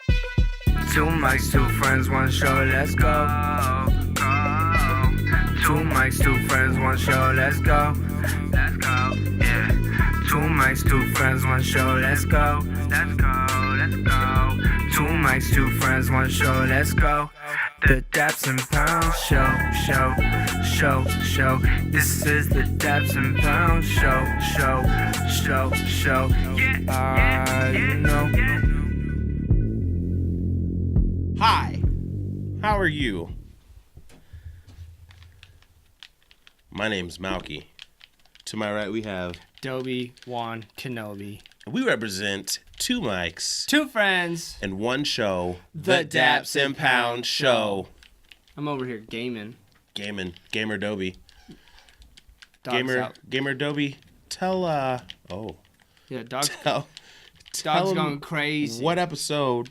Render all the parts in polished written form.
Two mics, two friends, one show, let's go. Two mics, two friends, one show, let's go. Let's go, yeah. Two mics, two friends, one show, let's go. Let's go, let's go. Two mics, two friends, one show, let's go. The Daps and Pounds show. This is the Daps and Pounds show. Yeah, you know. Hi, how are you? My name's Malky. To my right we have Dobie, Juan, Kenobi. we represent two mics Two friends. and one show, The Daps and Pound Show. I'm over here gaming. Gamer Dobie. Dogs out. Gamer Dobie, tell Yeah, dogs tell dogs 'em going crazy. what episode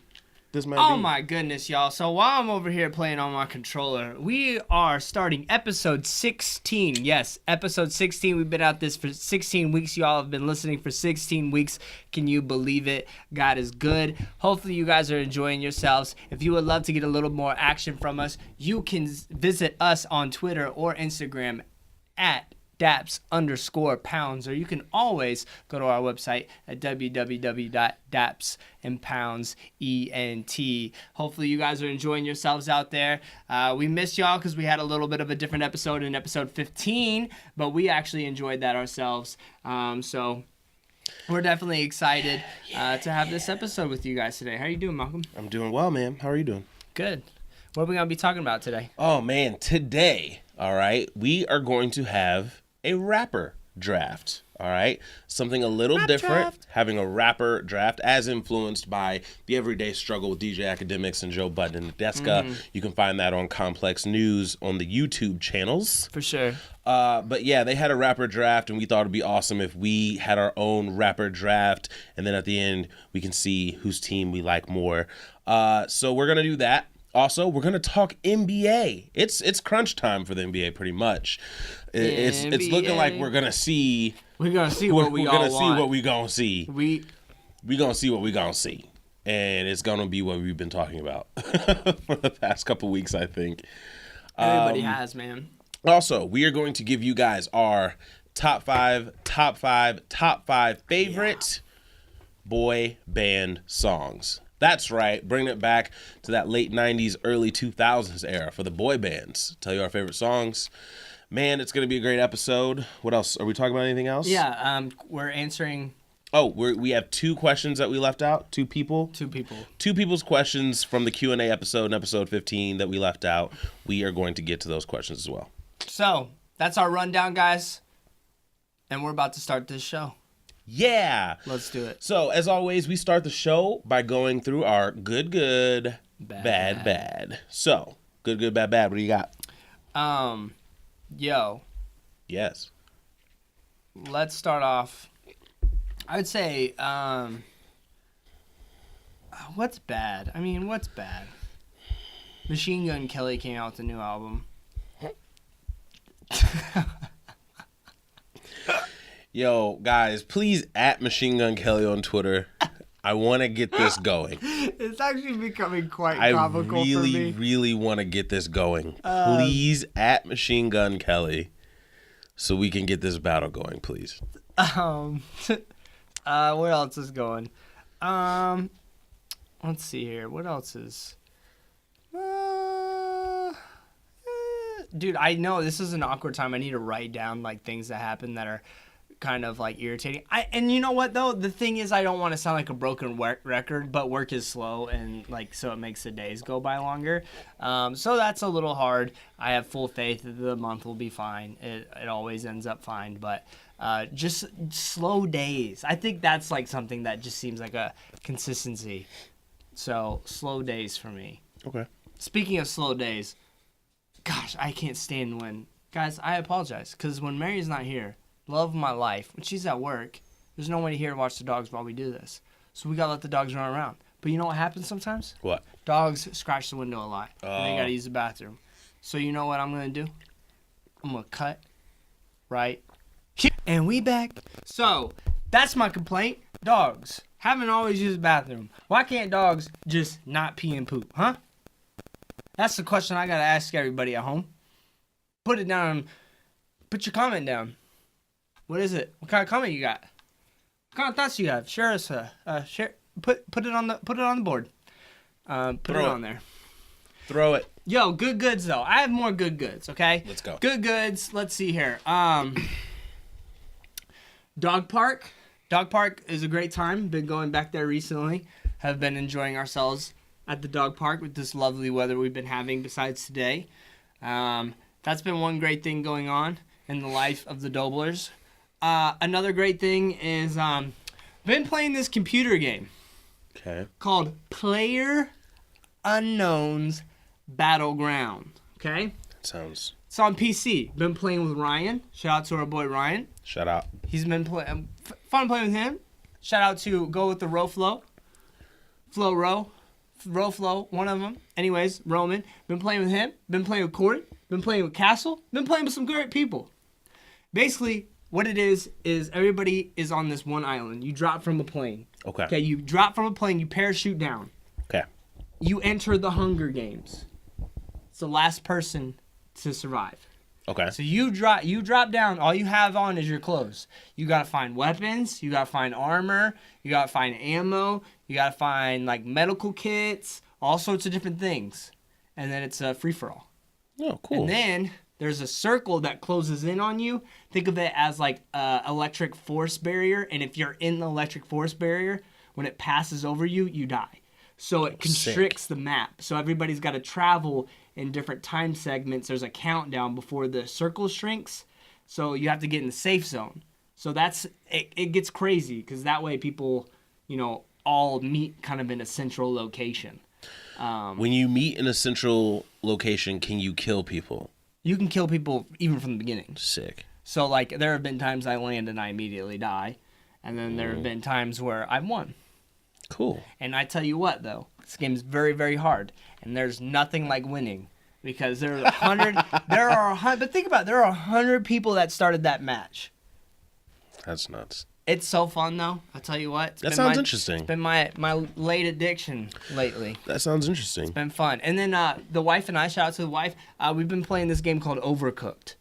this might be. Oh my goodness, y'all. So while I'm over here playing on my controller, we are starting episode 16. Yes, episode 16. We've been at this for 16 weeks. Y'all have been listening for 16 weeks. Can you believe it? God is good. Hopefully you guys are enjoying yourselves. If you would love to get a little more action from us, you can visit us on Twitter or Instagram at Daps_pounds, or you can always go to our website at www.dapsandpounds.ent. Hopefully you guys are enjoying yourselves out there. We missed y'all because we had a little bit of a different episode in episode 15, but we actually enjoyed that ourselves. So we're definitely excited to have this episode with you guys today. How are you doing, Malcolm? I'm doing well, man. How are you doing? Good. What are we going to be talking about today? Oh man, today, all right, we are going to have a rapper draft. All right, something a little different. draft. Having a rapper draft, as influenced by the everyday struggle with DJ Academics and Joe Budden and Nadeska. You can find that on Complex News on the YouTube channels. For sure. But yeah, they had a rapper draft, and we thought it'd be awesome if we had our own rapper draft, and then at the end we can see whose team we like more. So we're gonna do that. Also, we're gonna talk NBA. It's crunch time for the NBA, pretty much. It's looking like we're gonna see. We're going to see what we we're all gonna see want. what we gonna see. We We're gonna see what we gonna see, and it's gonna be what we've been talking about for the past couple weeks, I think. Everybody has, man. Also, we are going to give you guys our top five favorite boy band songs. That's right. Bring it back to that late 90s, early 2000s era for the boy bands. Tell you our favorite songs. Man, it's going to be a great episode. What else? Are we talking about anything else? Yeah, we're answering Oh, we have two questions that we left out. Two people. two people. Two people's questions from the Q&A episode in episode 15 that we left out. We are going to get to those questions as well. So, that's our rundown, guys. And we're about to start this show. Yeah. Let's do it. So, as always, we start the show by going through our good, bad. So, good, bad. What do you got? Yo, Yes. let's start off. I would say, what's bad? I mean, what's bad? Machine Gun Kelly came out with a new album. Yo, guys, please at Machine Gun Kelly on Twitter. I want to get this going. It's actually becoming quite I comical for me. really want to get this going. Please at Machine Gun Kelly so we can get this battle going, please. What else is going? Let's see here. What else is? Dude, I know this is an awkward time. I need to write down like things that happen that are kind of like irritating. And you know what though? The thing is, I don't want to sound like a broken record, but work is slow, and like so it makes the days go by longer. So that's a little hard. I have full faith that the month will be fine. It always ends up fine, but just slow days. I think that's like something that just seems like a consistency. So slow days for me. Okay. Speaking of slow days, gosh, I can't stand when guys. I apologize because when Mary's not here. Love of my life. When she's at work, there's no one here to watch the dogs while we do this. So we gotta let the dogs run around. But you know what happens sometimes? What? Dogs scratch the window a lot. And they gotta Oh. use the bathroom. So you know what I'm gonna do? I'm gonna cut right here. And we back. So that's my complaint. Dogs. Haven't always used the bathroom. Why can't dogs just not pee and poop, huh? That's the question I gotta ask everybody at home. Put it down. Put your comment down. What is it? What kind of comment you got? What kind of thoughts you have? Share us. Share. Put it on the board. Put it on there. Throw it. Yo, good goods though. I have more good goods. Okay. Let's go. Good goods. Let's see here. Dog park. Dog park is a great time. Been going back there recently. Have been enjoying ourselves at the dog park with this lovely weather we've been having besides today. That's been one great thing going on in the life of the Doblers. Another great thing is been playing this computer game called Player Unknown's Battleground. Okay? Sounds. It's on PC. Been playing with Ryan. Shout out to our boy Ryan. Shout out. He's been playing. Fun playing with him. Shout out to Go With The Row Flow, one of them. Anyways, Roman. Been playing with him. Been playing with Corey. Been playing with Castle. Been playing with some great people. Basically, what it is everybody is on this one island. You drop from a plane. Okay. You drop from a plane. You parachute down. Okay. You enter the Hunger Games. It's the last person to survive. Okay. So you drop down. All you have on is your clothes. You gotta find weapons. You gotta find armor. You gotta find ammo. You gotta find like medical kits. All sorts of different things. And then it's a free for all. Oh, cool. And then there's a circle that closes in on you. Think of it as like a electric force barrier. And if you're in the electric force barrier, when it passes over you, you die. So it constricts the map. So everybody's got to travel in different time segments. There's a countdown before the circle shrinks. So you have to get in the safe zone. So that's it gets crazy because that way people, all meet kind of in a central location. When you meet in a central location, can you kill people? You can kill people even from the beginning. Sick. So like there have been times I land and I immediately die. And then there have been times where I've won. Cool. And I tell you what, though, this game's very, very hard, and there's nothing like winning because there are 100. But think about it, there are 100 people that started that match. That's nuts. It's so fun, though. I tell you what. That sounds interesting. It's been my late addiction lately. That sounds interesting. It's been fun. And then the wife and I, shout out to the wife, we've been playing this game called Overcooked.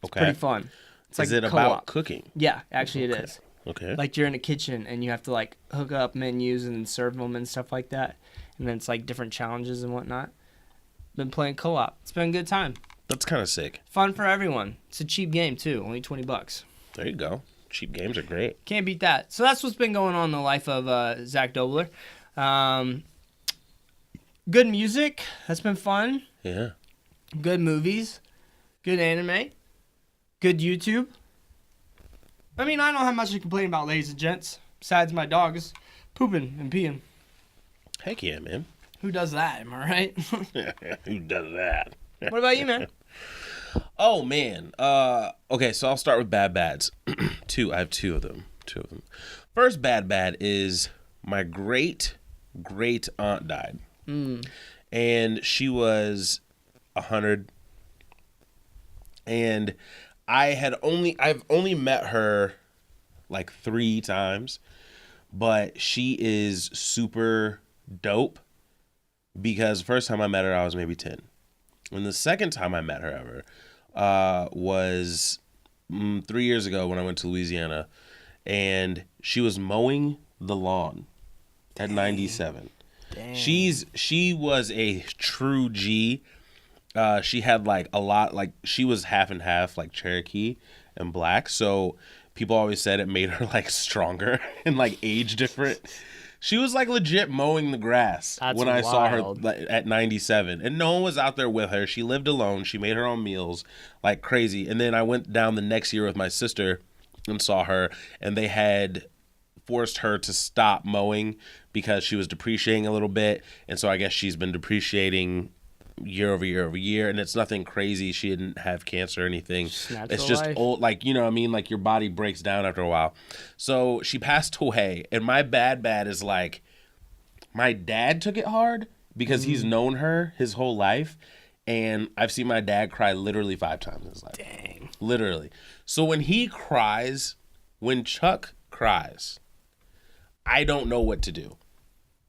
It's pretty fun. It's Is like it co-op. about cooking? Yeah, actually it is. Okay. Like you're in a kitchen and you have to like hook up menus and then serve them and stuff like that. And then it's like different challenges and whatnot. Been playing co-op. It's been a good time. That's kind of sick. Fun for everyone. It's a cheap game too. Only $20. There you go. Cheap games are great. Can't beat that. So that's what's been going on in the life of Zach Dobler. Good music. That's been fun. Yeah. Good movies. Good anime. Good YouTube. I mean, I don't have much to complain about, ladies and gents. Besides my dogs pooping and peeing. Heck yeah, man. Who does that? Am I right? Who does that? What about you, man? Oh, man. Okay, so I'll start with bad bads. I have two of them. First bad is my great aunt died. And she was 100. And I've only met her like 3 times, but she is super dope because the first time I met her, I was maybe 10. And the second time I met her ever was 3 years ago when I went to Louisiana, and she was mowing the lawn at 97. Dang. She was a true G. She had like a lot, like she was half and half, like Cherokee and black. So people always said it made her like stronger and like age different. She was like legit mowing the grass when I saw her at 97, and no one was out there with her. She lived alone. She made her own meals like crazy. And then I went down the next year with my sister and saw her, and they had forced her to stop mowing because she was depreciating a little bit. And so I guess she's been depreciating year over year, and it's nothing crazy. She didn't have cancer or anything. It's just old, like, you know what I mean? Like your body breaks down after a while. So she passed away, and my bad is like, my dad took it hard because he's known her his whole life, and I've seen my dad cry literally 5 times in his life. Dang. Literally. So when Chuck cries, I don't know what to do.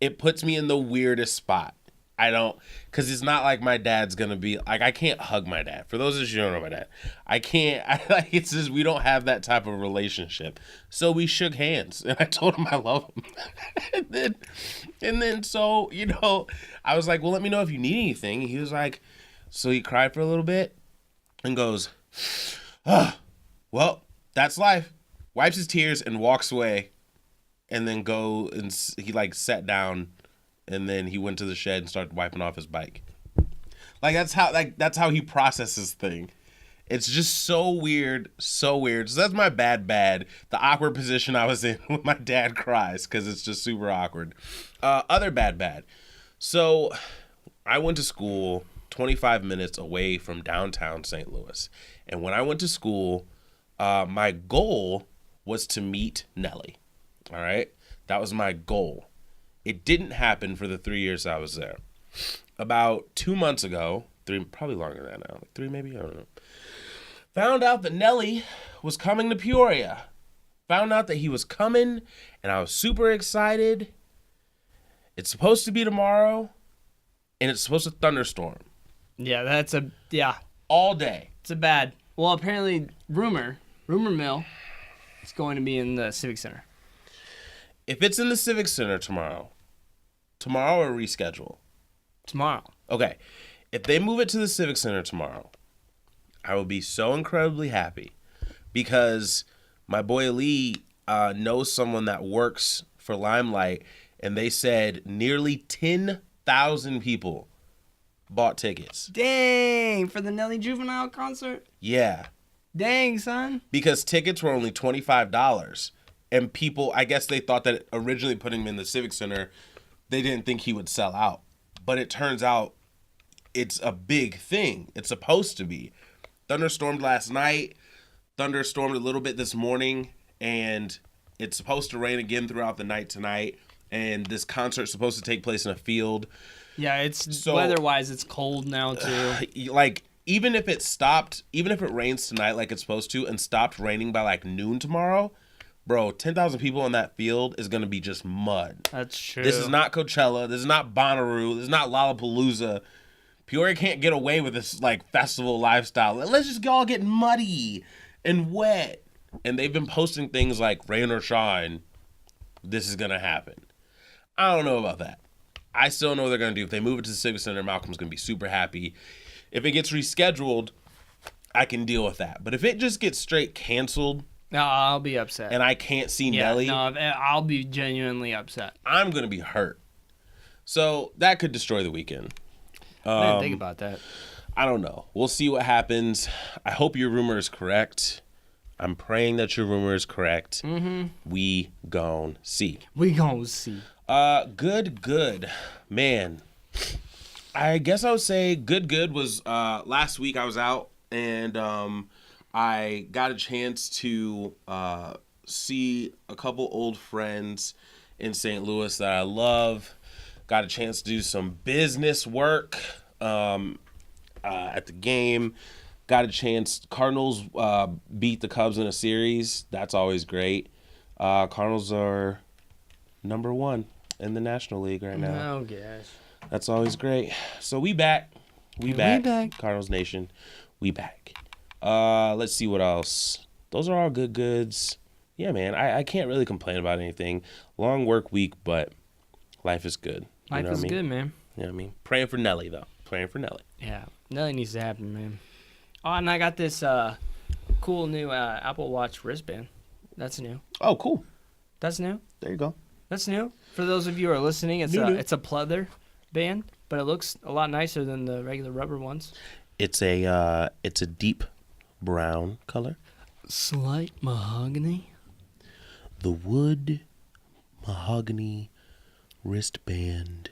It puts me in the weirdest spot. Because it's not like my dad's gonna be like, I can't hug my dad. For those of you who don't know my dad, I can't. It's just we don't have that type of relationship. So we shook hands, and I told him I love him. and then so I was like, well, let me know if you need anything. He was like, so he cried for a little bit, and goes, well, that's life. Wipes his tears and walks away, and then he like sat down. And then he went to the shed and started wiping off his bike. That's how he processes things. It's just so weird, so weird. So that's my bad. The awkward position I was in when my dad cries because it's just super awkward. Other bad. So I went to school 25 minutes away from downtown St. Louis. And when I went to school, my goal was to meet Nelly. All right? That was my goal. It didn't happen for the 3 years I was there. About 2 months ago, probably longer than that now, like 3 maybe, I don't know. Found out that Nelly was coming to Peoria. Found out that he was coming, and I was super excited. It's supposed to be tomorrow, and it's supposed to thunderstorm. Yeah, All day. It's a bad. Well, apparently, rumor mill, it's going to be in the Civic Center. If it's in the Civic Center tomorrow or reschedule? Tomorrow. Okay. If they move it to the Civic Center tomorrow, I will be so incredibly happy because my boy Lee knows someone that works for Limelight, and they said nearly 10,000 people bought tickets. Dang, for the Nelly Juvenile concert? Yeah. Dang, son. Because tickets were only $25. And people, I guess they thought that originally putting him in the Civic Center, they didn't think he would sell out. But it turns out it's a big thing. It's supposed to be. Thunderstormed last night, thunderstormed a little bit this morning, and it's supposed to rain again throughout the night tonight. And this concert's supposed to take place in a field. Yeah, weather-wise, it's cold now, too. Even if it rains tonight like it's supposed to and stopped raining by like noon tomorrow, bro, 10,000 people in that field is going to be just mud. That's true. This is not Coachella. This is not Bonnaroo. This is not Lollapalooza. Peoria can't get away with this, festival lifestyle. Let's just all get muddy and wet. And they've been posting things like, rain or shine, this is going to happen. I don't know about that. I still know what they're going to do. If they move it to the Civic Center, Malcolm's going to be super happy. If it gets rescheduled, I can deal with that. But if it just gets straight canceled, no, I'll be upset. And I can't see Nelly. No, I'll be genuinely upset. I'm going to be hurt. So that could destroy the weekend. I didn't think about that. I don't know. We'll see what happens. I hope your rumor is correct. I'm praying that your rumor is correct. Mm-hmm. We gon' see. Good. Man, I guess I would say good was last week I was out and I got a chance to see a couple old friends in St. Louis that I love. Got a chance to do some business work at the game. Got a chance. Cardinals beat the Cubs in a series. That's always great. Cardinals are number 1 in the National League right now. Oh, gosh. That's always great. So we back. We back. Cardinals Nation. We back. Let's see what else. Those are all good goods. Yeah, man. I can't really complain about anything. Long work week, but life is good. Life is good, man. You know what I mean? Praying for Nelly, though. Praying for Nelly. Yeah. Nelly needs to happen, man. Oh, and I got this cool new Apple Watch wristband. That's new. Oh, cool. That's new. There you go. That's new. For those of you who are listening, it's a pleather band, but it looks a lot nicer than the regular rubber ones. It's a deep brown color. Slight mahogany. The wood mahogany wristband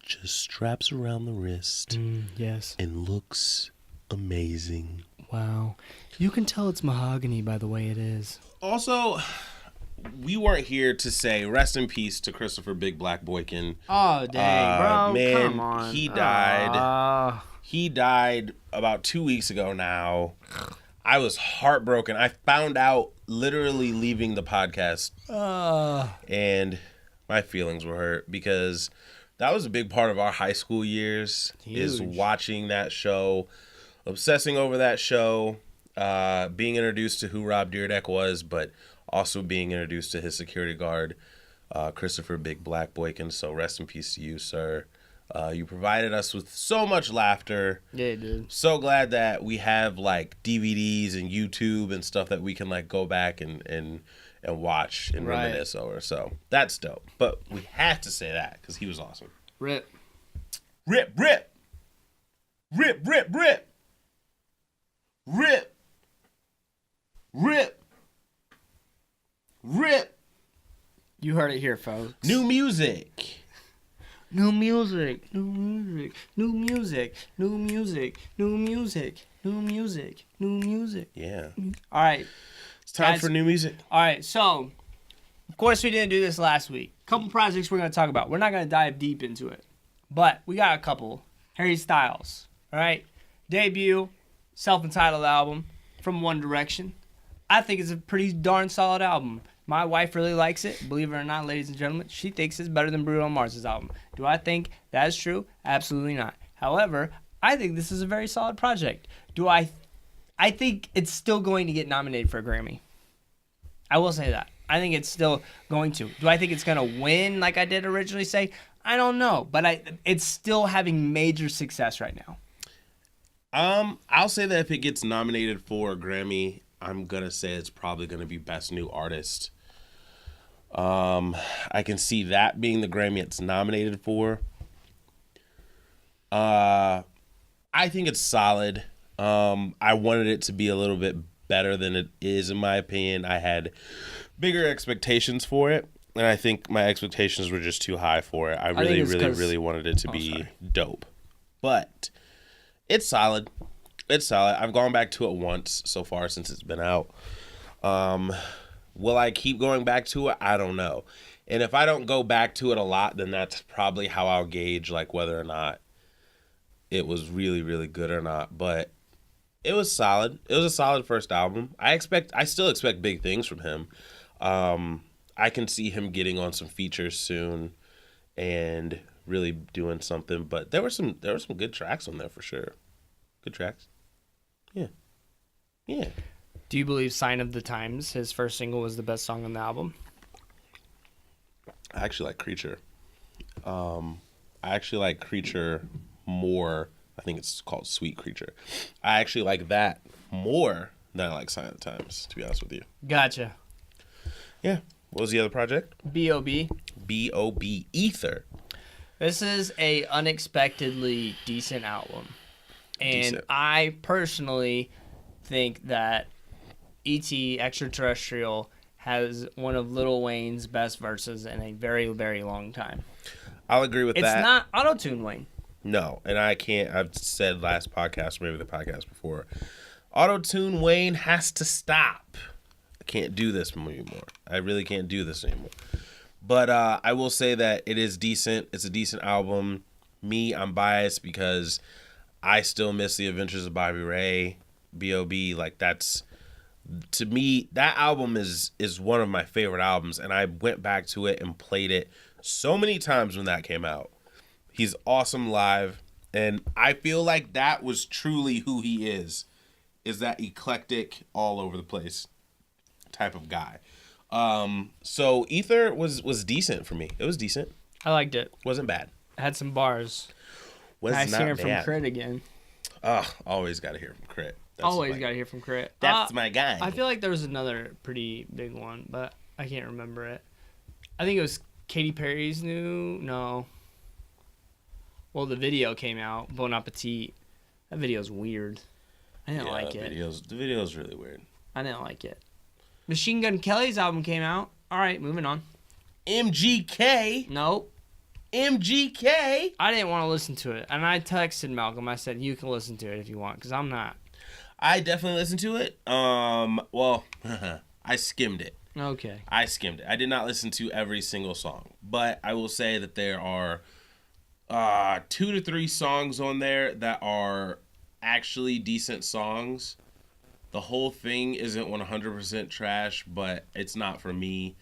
just straps around the wrist. Yes. And looks amazing. Wow. You can tell it's mahogany by the way it is. Also, we weren't here to say rest in peace to Christopher Big Black Boykin. Oh, dang, bro. Man, come on. He died. He died about 2 weeks ago now. I was heartbroken. I found out literally leaving the podcast. And My feelings were hurt because that was a big part of our high school years. Is Huge. watching that show, obsessing over that show, being introduced to who Rob Dyrdek was, but also being introduced to his security guard, Christopher Big Black Boykin. So rest in peace to you, sir. You provided us with so much laughter. Yeah, it did. So glad that we have like DVDs and YouTube and stuff that we can like go back and watch and Right. reminisce over. So that's dope. But we had to say that because he was awesome. Rip. Rip, rip. Rip, rip, rip. Rip. Rip. Rip. You heard it here, folks. New music. New music, new music, new music, new music, new music, new music, new music. Yeah. All right. It's time Guys- for new music. All right, so of course we didn't do this last week. Couple projects we're gonna talk about. We're not gonna dive deep into it, but we got a couple. Harry Styles, all right, debut, self-entitled album from One Direction. I think it's a pretty darn solid album. My wife really likes it. Believe it or not, ladies and gentlemen, she thinks it's better than Bruno Mars's album. Do I think that is true? Absolutely not. However, I think this is a very solid project. I think it's still going to get nominated for a Grammy. I will say that. I think it's still going to. Do I think it's going to win like I did originally say? I don't know, but it's still having major success right now. I'll say that if it gets nominated for a Grammy, I'm gonna say it's probably gonna be Best New Artist. I can see that being the Grammy it's nominated for. I think it's solid. I wanted it to be a little bit better than it is, in my opinion. I had bigger expectations for it, and I think my expectations were just too high for it. I really, it's really, 'cause- really wanted it to be sorry. dope. But it's solid. It's solid. I've gone back to it once so far since it's been out. Will I keep going back to it? I don't know. And if I don't go back to it a lot, then that's probably how I'll gauge like whether or not it was really, really good or not. But it was solid. It was a solid first album. I still expect big things from him. I can see him getting on some features soon and really doing something. But there were some good tracks on there for sure. Good tracks. Yeah. Yeah. Do you believe Sign of the Times, his first single, was the best song on the album? I actually like Creature. I actually like Creature more. I think it's called Sweet Creature. I actually like that more than I like Sign of the Times, to be honest with you. Gotcha. Yeah. What was the other project? B.O.B. B.O.B. Ether. This is a unexpectedly decent album. And Decent. I personally think that E.T. Extraterrestrial has one of Lil Wayne's best verses in a very, very long time. I'll agree with It's that. not auto-tune Wayne. No, and I can't. I've said last podcast, maybe the podcast before. Auto-tune Wayne has to stop. I can't do this anymore. I really can't do this anymore. But I will say that it is decent. It's a decent album. Me, I'm biased because I still miss The Adventures of Bobby Ray, B.O.B. Like that's, to me, that album is one of my favorite albums, and I went back to it and played it so many times when that came out. He's awesome live, and I feel like that was truly who he is that eclectic, all over the place type of guy. So Ether was decent for me. It was decent. I liked it. Wasn't bad. Had some bars. Was Nice not hearing from bad. Crit again. Always got to hear from Crit. That's Always my- got to hear from Crit. That's my guy. I feel like there was another pretty big one, but I can't remember it. I think it was Katy Perry's new. No. Well, the video came out. Bon Appetit. That video's weird. I didn't like it. The video's really weird. I didn't like it. Machine Gun Kelly's album came out. All right, moving on. MGK. Nope. MGK. I didn't want to listen to it. And I texted Malcolm. I said, you can listen to it if you want, because I'm not. I definitely listened to it. Well, I skimmed it. Okay. I skimmed it. I did not listen to every single song, but I will say that there are 2 to 3 songs on there that are actually decent songs. The whole thing isn't 100% trash, but it's not for me.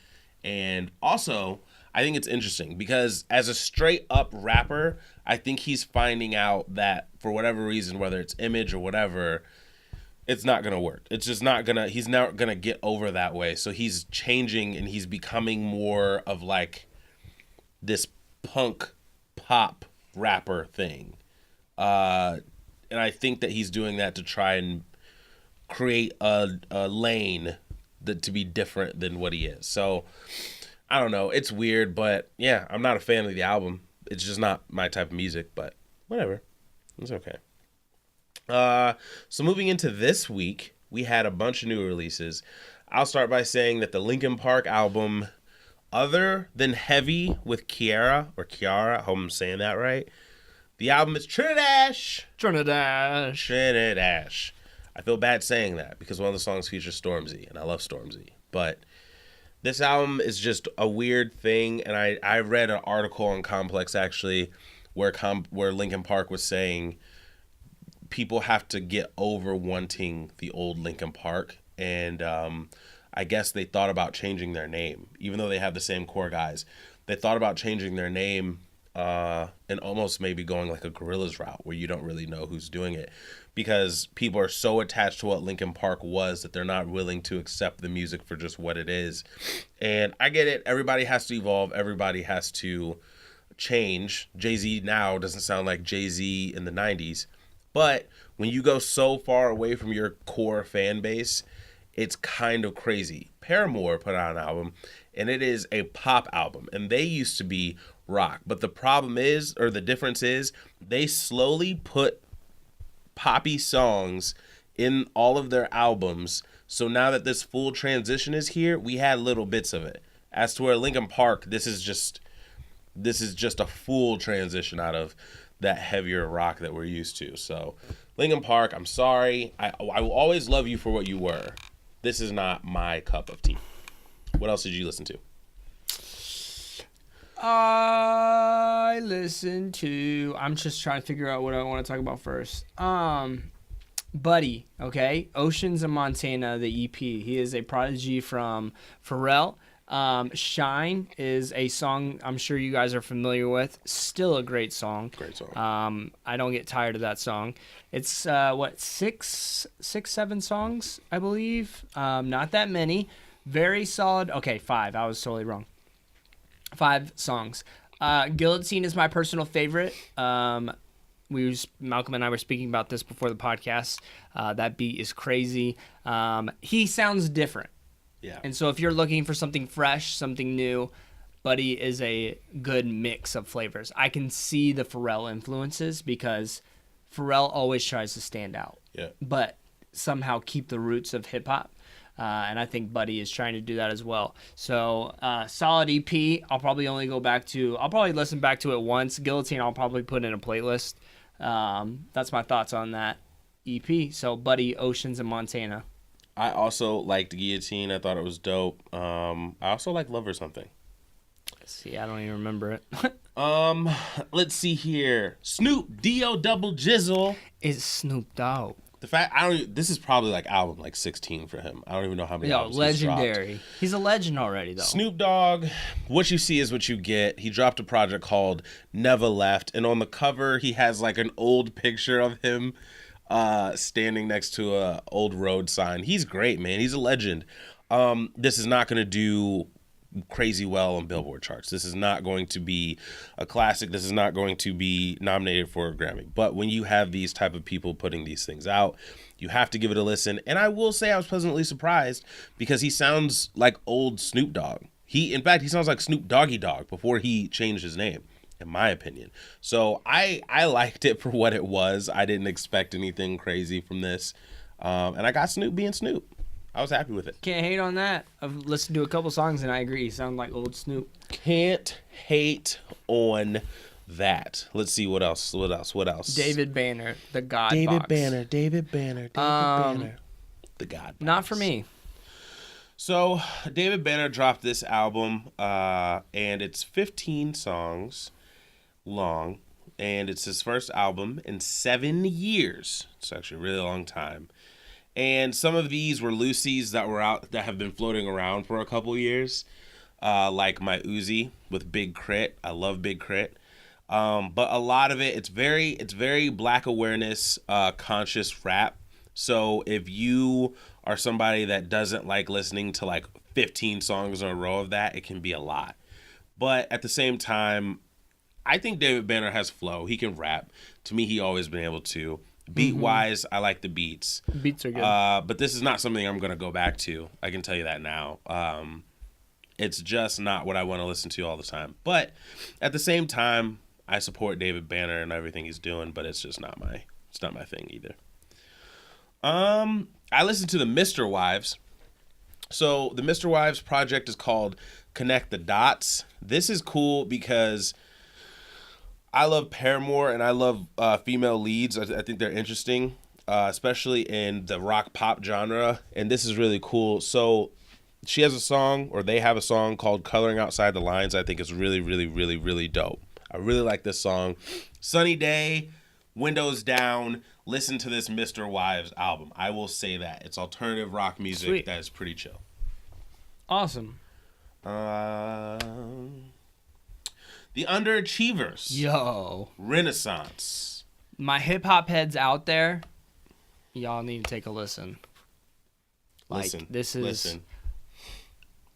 And also, I think it's interesting because as a straight up rapper, I think he's finding out that for whatever reason, whether it's image or whatever, it's not going to work. It's just not going to, he's not going to get over that way. So he's changing and he's becoming more of like this punk pop rapper thing. And I think that he's doing that to try and create a lane that to be different than what he is. So I don't know. It's weird, but yeah, I'm not a fan of the album. It's just not my type of music, but whatever. It's okay. So moving into this week, we had a bunch of new releases. I'll start by saying that the Linkin Park album, other than Heavy with Kiara, I hope I'm saying that right, the album is Trinidad. I feel bad saying that because one of the songs features Stormzy, and I love Stormzy. But this album is just a weird thing, and I read an article on Complex, actually, where Linkin Park was saying people have to get over wanting the old Linkin Park, and I guess they thought about changing their name. Even though they have the same core guys, they thought about changing their name and almost maybe going like a Gorillaz route where you don't really know who's doing it because people are so attached to what Linkin Park was that they're not willing to accept the music for just what it is. And I get it. Everybody has to evolve. Everybody has to change. Jay-Z now doesn't sound like Jay-Z in the 90s. But when you go so far away from your core fan base, it's kind of crazy. Paramore put out an album, and it is a pop album, and they used to be rock. But the problem is, or the difference is, they slowly put poppy songs in all of their albums. So now that this full transition is here, we had little bits of it. As to where Linkin Park, this is just a full transition out of that heavier rock that we're used to. So Linkin Park, I'm sorry. I will always love you for what you were. This is not my cup of tea. What else did you listen to? I listened to, I'm just trying to figure out what I want to talk about first. Buddy, okay? Oceans of Montana, the EP. He is a prodigy from Pharrell. Shine is a song I'm sure you guys are familiar with. Still a great song. Great song. I don't get tired of that song. It's six, 7 songs, I believe. Not that many. Very solid. Okay, 5. I was totally wrong. 5 songs. Guillotine is my personal favorite. Malcolm and I were speaking about this before the podcast. That beat is crazy. He sounds different. Yeah. And so if you're looking for something fresh, something new, Buddy is a good mix of flavors. I can see the Pharrell influences because Pharrell always tries to stand out. Yeah. But somehow keep the roots of hip hop. And I think Buddy is trying to do that as well. So, solid EP. I'll probably listen back to it once. Guillotine, I'll probably put in a playlist. That's my thoughts on that EP. So, Buddy, Oceans of Montana. I also liked Guillotine. I thought it was dope. I also like Love or Something. See, I don't even remember it. Let's see here. Snoop D-O double Jizzle. It's Snoop Dogg. The fact this is probably like album like 16 for him. I don't even know how many albums legendary. He's a legend already though. Snoop Dogg, what you see is what you get. He dropped a project called Never Left, and on the cover he has like an old picture of him standing next to a old road sign. He's great, man. He's a legend. This is not going to do crazy well on Billboard charts. This is not going to be a classic. This is not going to be nominated for a Grammy. But when you have these type of people putting these things out, you have to give it a listen. And I will say I was pleasantly surprised because he sounds like old Snoop Dogg. In fact, he sounds like Snoop Doggy Dogg before he changed his name, in my opinion. So I liked it for what it was. I didn't expect anything crazy from this. And I got Snoop being Snoop. I was happy with it. Can't hate on that. I've listened to a couple songs and I agree. You sound like old Snoop. Can't hate on that. Let's see what else. David Banner, the God David Box. Banner. The God Box. Not for me. So David Banner dropped this album, and it's 15 songs long, and it's his first album in 7 years. It's actually a really long time. And some of these were loosies that were out that have been floating around for a couple years. like my Uzi with Big Crit. I love Big Crit. But a lot of it's very Black awareness, conscious rap. So if you are somebody that doesn't like listening to like 15 songs in a row of that, it can be a lot. But at the same time, I think David Banner has flow. He can rap. To me, he always been able to. Beat wise, I like the beats. Beats are good. But this is not something I'm gonna go back to. I can tell you that now. It's just not what I want to listen to all the time. But at the same time, I support David Banner and everything he's doing, but it's just not my thing either. I listened to the Mr. Wives. So the Mr. Wives project is called Connect the Dots. This is cool because I love Paramore and I love female leads. I think they're interesting, especially in the rock pop genre. And this is really cool. So she has a song, or they have a song called Coloring Outside the Lines. I think it's really, really, really, really dope. I really like this song. Sunny day, windows down. Listen to this Mr. Wives album. I will say that. It's alternative rock music. Sweet. That is pretty chill. Awesome. The Underachievers. Yo. Renaissance. My hip hop heads out there, y'all need to take a listen. Listen. This is Listen.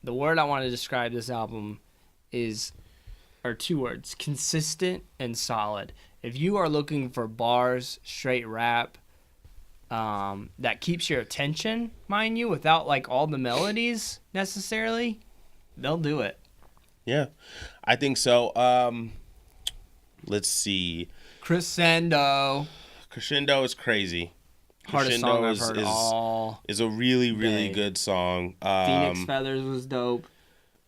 the word I want to describe this album are two words: consistent and solid. If you are looking for bars, straight rap, that keeps your attention, mind you, without like all the melodies necessarily, they'll do it. Yeah, I think so. Let's see. Crescendo. Crescendo is crazy. Hardest Crescendo song I've heard all is a really, really day. good song. Phoenix Feathers was dope.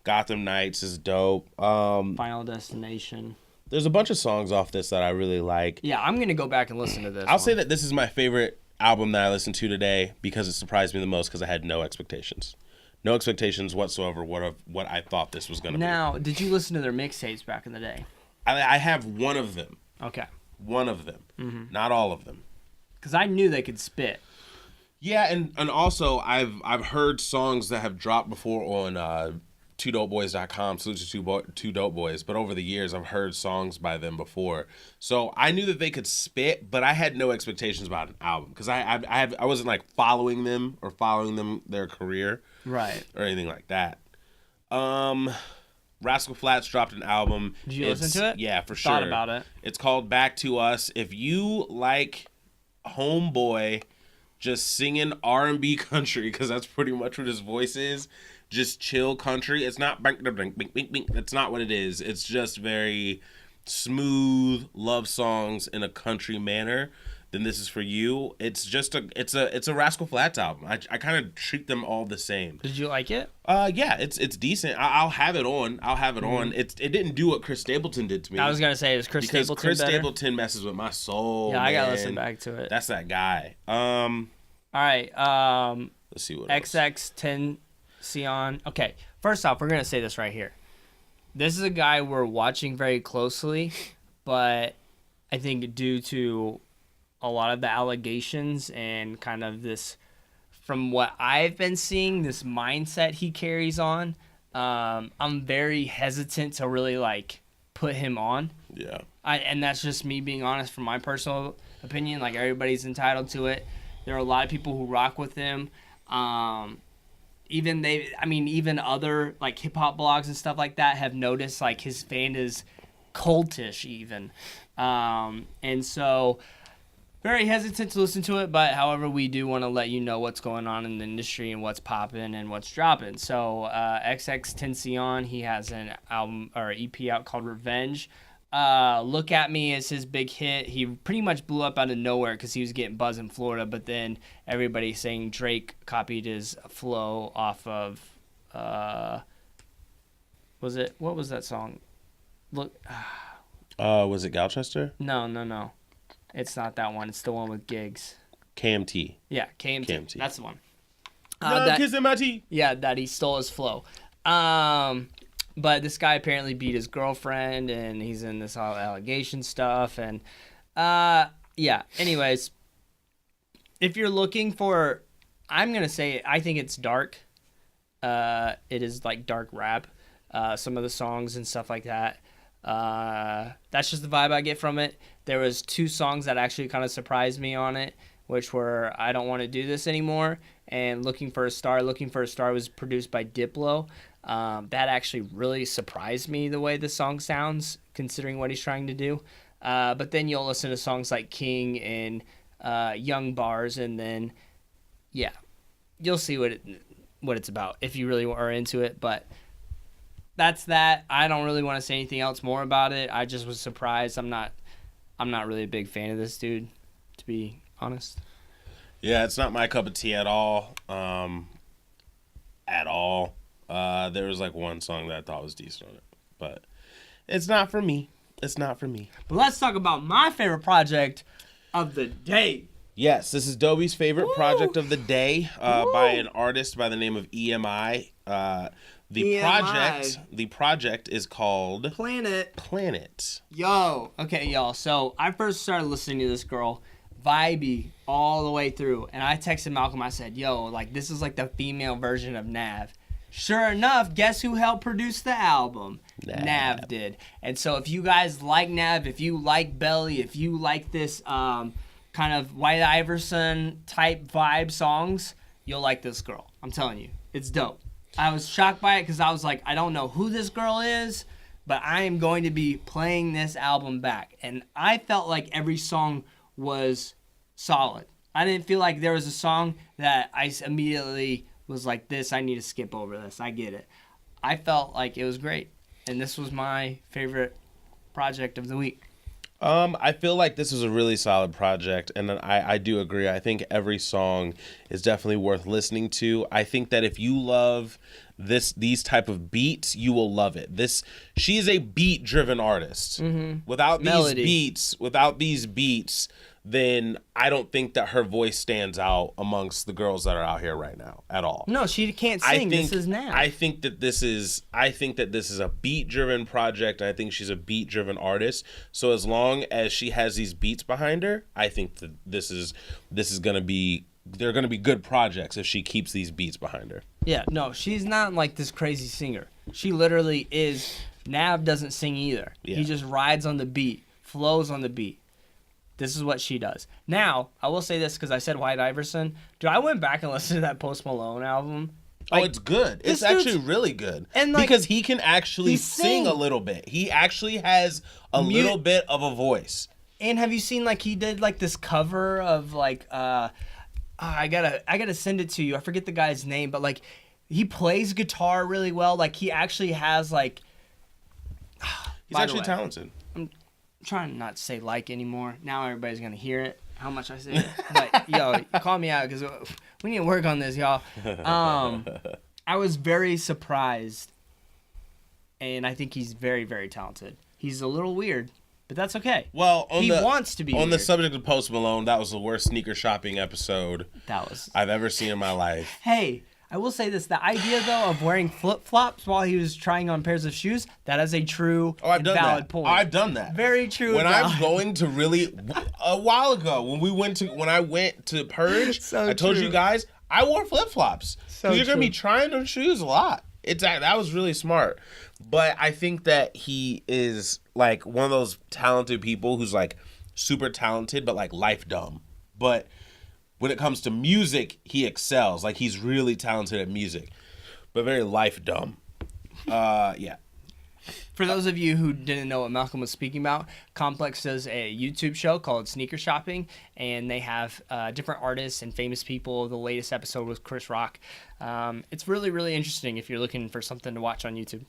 Gotham Knights is dope. Final Destination. There's a bunch of songs off this that I really like. Yeah, I'm going to go back and listen to this I'll say that this is my favorite album that I listened to today because it surprised me the most because I had no expectations. No expectations whatsoever what I thought this was going to be. Now, did you listen to their mixtapes back in the day? I have one of them. Okay. One of them. Not all of them. Because I knew they could spit. Yeah, and also I've heard songs that have dropped before on twodopeboys.com, salute to two dope boys, but over the years I've heard songs by them before. So I knew that they could spit, but I had no expectations about an album because I wasn't like following them their career. Right. Or anything like that. Rascal Flatts dropped an album. Did you listen to it? Yeah, for sure. Thought about it. It's called Back to Us. If you like Homeboy just singing R&B country, because that's pretty much what his voice is, just chill country. It's not bink, bink, bink, bink, bink. That's not what it is. It's just very smooth love songs in a country manner. Then this is for you. It's just it's a Rascal Flatts album. I kind of treat them all the same. Did you like it? Yeah, it's decent. I'll have it on. On. It didn't do what Chris Stapleton did to me. I was gonna say, is Chris because Stapleton Chris better? Stapleton messes with my soul. Yeah, I gotta man. listen back to it. That's that guy. All right. Let's see what else. XX Tentacion. Okay, first off, we're gonna say this right here. This is a guy we're watching very closely, but I think due to a lot of the allegations and kind of this, from what I've been seeing, this mindset he carries on, I'm very hesitant to really like put him on. Yeah. And that's just me being honest from my personal opinion. Like, everybody's entitled to it. There are a lot of people who rock with him. Even other like hip hop blogs and stuff like that have noticed like his fan is cultish even. And so very hesitant to listen to it, but however, we do want to let you know what's going on in the industry and what's popping and what's dropping. So XX Tentacion, he has an album or EP out called Revenge. Look At Me is his big hit. He pretty much blew up out of nowhere because he was getting buzz in Florida, but then everybody's saying Drake copied his flow off of what was that song? Look, Was it Galchester? no. It's not that one. It's the one with Gigs. KMT. Yeah, KMT. KMT. That's the one. Kissing my teeth. Yeah, that he stole his flow. But this guy apparently beat his girlfriend, and he's in this all allegation stuff. And yeah. Anyways, if you're looking for, I'm gonna say I think it's dark. It is like dark rap. some of the songs and stuff like that. That's just the vibe I get from it. There was 2 songs that actually kind of surprised me on it, which were I Don't Want to Do This Anymore and Looking for a Star. Looking for a Star was produced by Diplo. That actually really surprised me the way the song sounds, considering what he's trying to do. But then you'll listen to songs like King and Young Bars, and then, yeah, you'll see what it's about if you really are into it. But that's that. I don't really want to say anything else more about it. I just was surprised. I'm not really a big fan of this dude, to be honest. Yeah, it's not my cup of tea at all. At all. There was like one song that I thought was decent on it, but it's not for me. It's not for me. But let's talk about my favorite project of the day. Yes, this is Dobie's favorite project of the day by an artist by the name of EMI. The project is called Planet. Yo, okay, y'all. So I first started listening to this girl, vibey all the way through, and I texted Malcolm. I said, "Yo, like this is like the female version of Nav." Sure enough, guess who helped produce the album? Nav did. And so if you guys like Nav, if you like Belly, if you like this kind of White Iverson type vibe songs, you'll like this girl. I'm telling you, it's dope. I was shocked by it because I was like, I don't know who this girl is, but I am going to be playing this album back. And I felt like every song was solid. I didn't feel like there was a song that I immediately was like, this, I need to skip over this. I get it. I felt like it was great. And this was my favorite project of the week. I feel like this is a really solid project, and I do agree. I think every song is definitely worth listening to. I think that if you love these type of beats, you will love it. She is a beat-driven artist. Mm-hmm. Without Melody. these beats, then I don't think that her voice stands out amongst the girls that are out here right now at all. No, she can't sing. This is Nav. I think that this is a beat-driven project. I think she's a beat-driven artist. So as long as she has these beats behind her, I think that this is gonna be they're gonna be good projects if she keeps these beats behind her. Yeah, no, she's not like this crazy singer. She literally is. Nav doesn't sing either. Yeah. He just rides on the beat, flows on the beat. This is what she does. Now, I will say this because I said White Iverson. Dude, I went back and listened to that Post Malone album. Like, it's good. It's actually really good. And like, because he can actually sing a little bit. He actually has a little bit of a voice. And have you seen like he did like this cover of like I gotta send it to you. I forget the guy's name, but like he plays guitar really well. Like he actually has like he's actually talented. I'm trying not to say like anymore. Now everybody's gonna hear it. How much I say it. But yo, call me out because we need to work on this, y'all. I was very surprised, and I think he's very, very talented. He's a little weird, but that's okay. Well, he wants to be on weird. the subject of Post Malone, that was the worst sneaker shopping episode I've ever seen in my life. Hey, I will say this. The idea, though, of wearing flip-flops while he was trying on pairs of shoes, that is a true and valid point. I've done that. Very true. When I'm going to a while ago, when I went to Purge, I told you guys, I wore flip-flops. So you're going to be trying on shoes a lot. That was really smart. But I think that he is like one of those talented people who's like super talented, but like life dumb. But when it comes to music, he excels. Like he's really talented at music, but very life dumb. Yeah. For those of you who didn't know what Malcolm was speaking about, Complex does a YouTube show called Sneaker Shopping, and they have different artists and famous people. The latest episode was Chris Rock. It's really, really interesting if you're looking for something to watch on YouTube.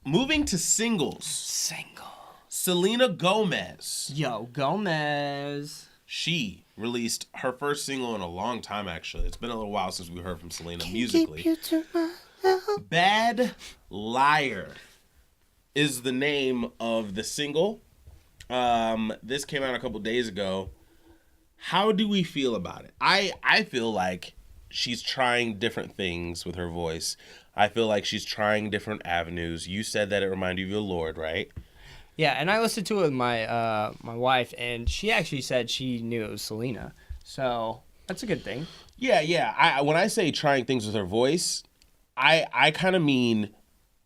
Moving to singles. Selena Gomez. Yo, Gomez. She released her first single in a long time, actually. It's been a little while since we heard from Selena musically. Bad Liar is the name of the single. This came out a couple days ago. How do we feel about it? I feel like she's trying different things with her voice. I feel like she's trying different avenues. You said that it reminded you of Lord, right? Yeah, and I listened to it with my my wife, and she actually said she knew it was Selena. So that's a good thing. Yeah. When I say trying things with her voice, I kind of mean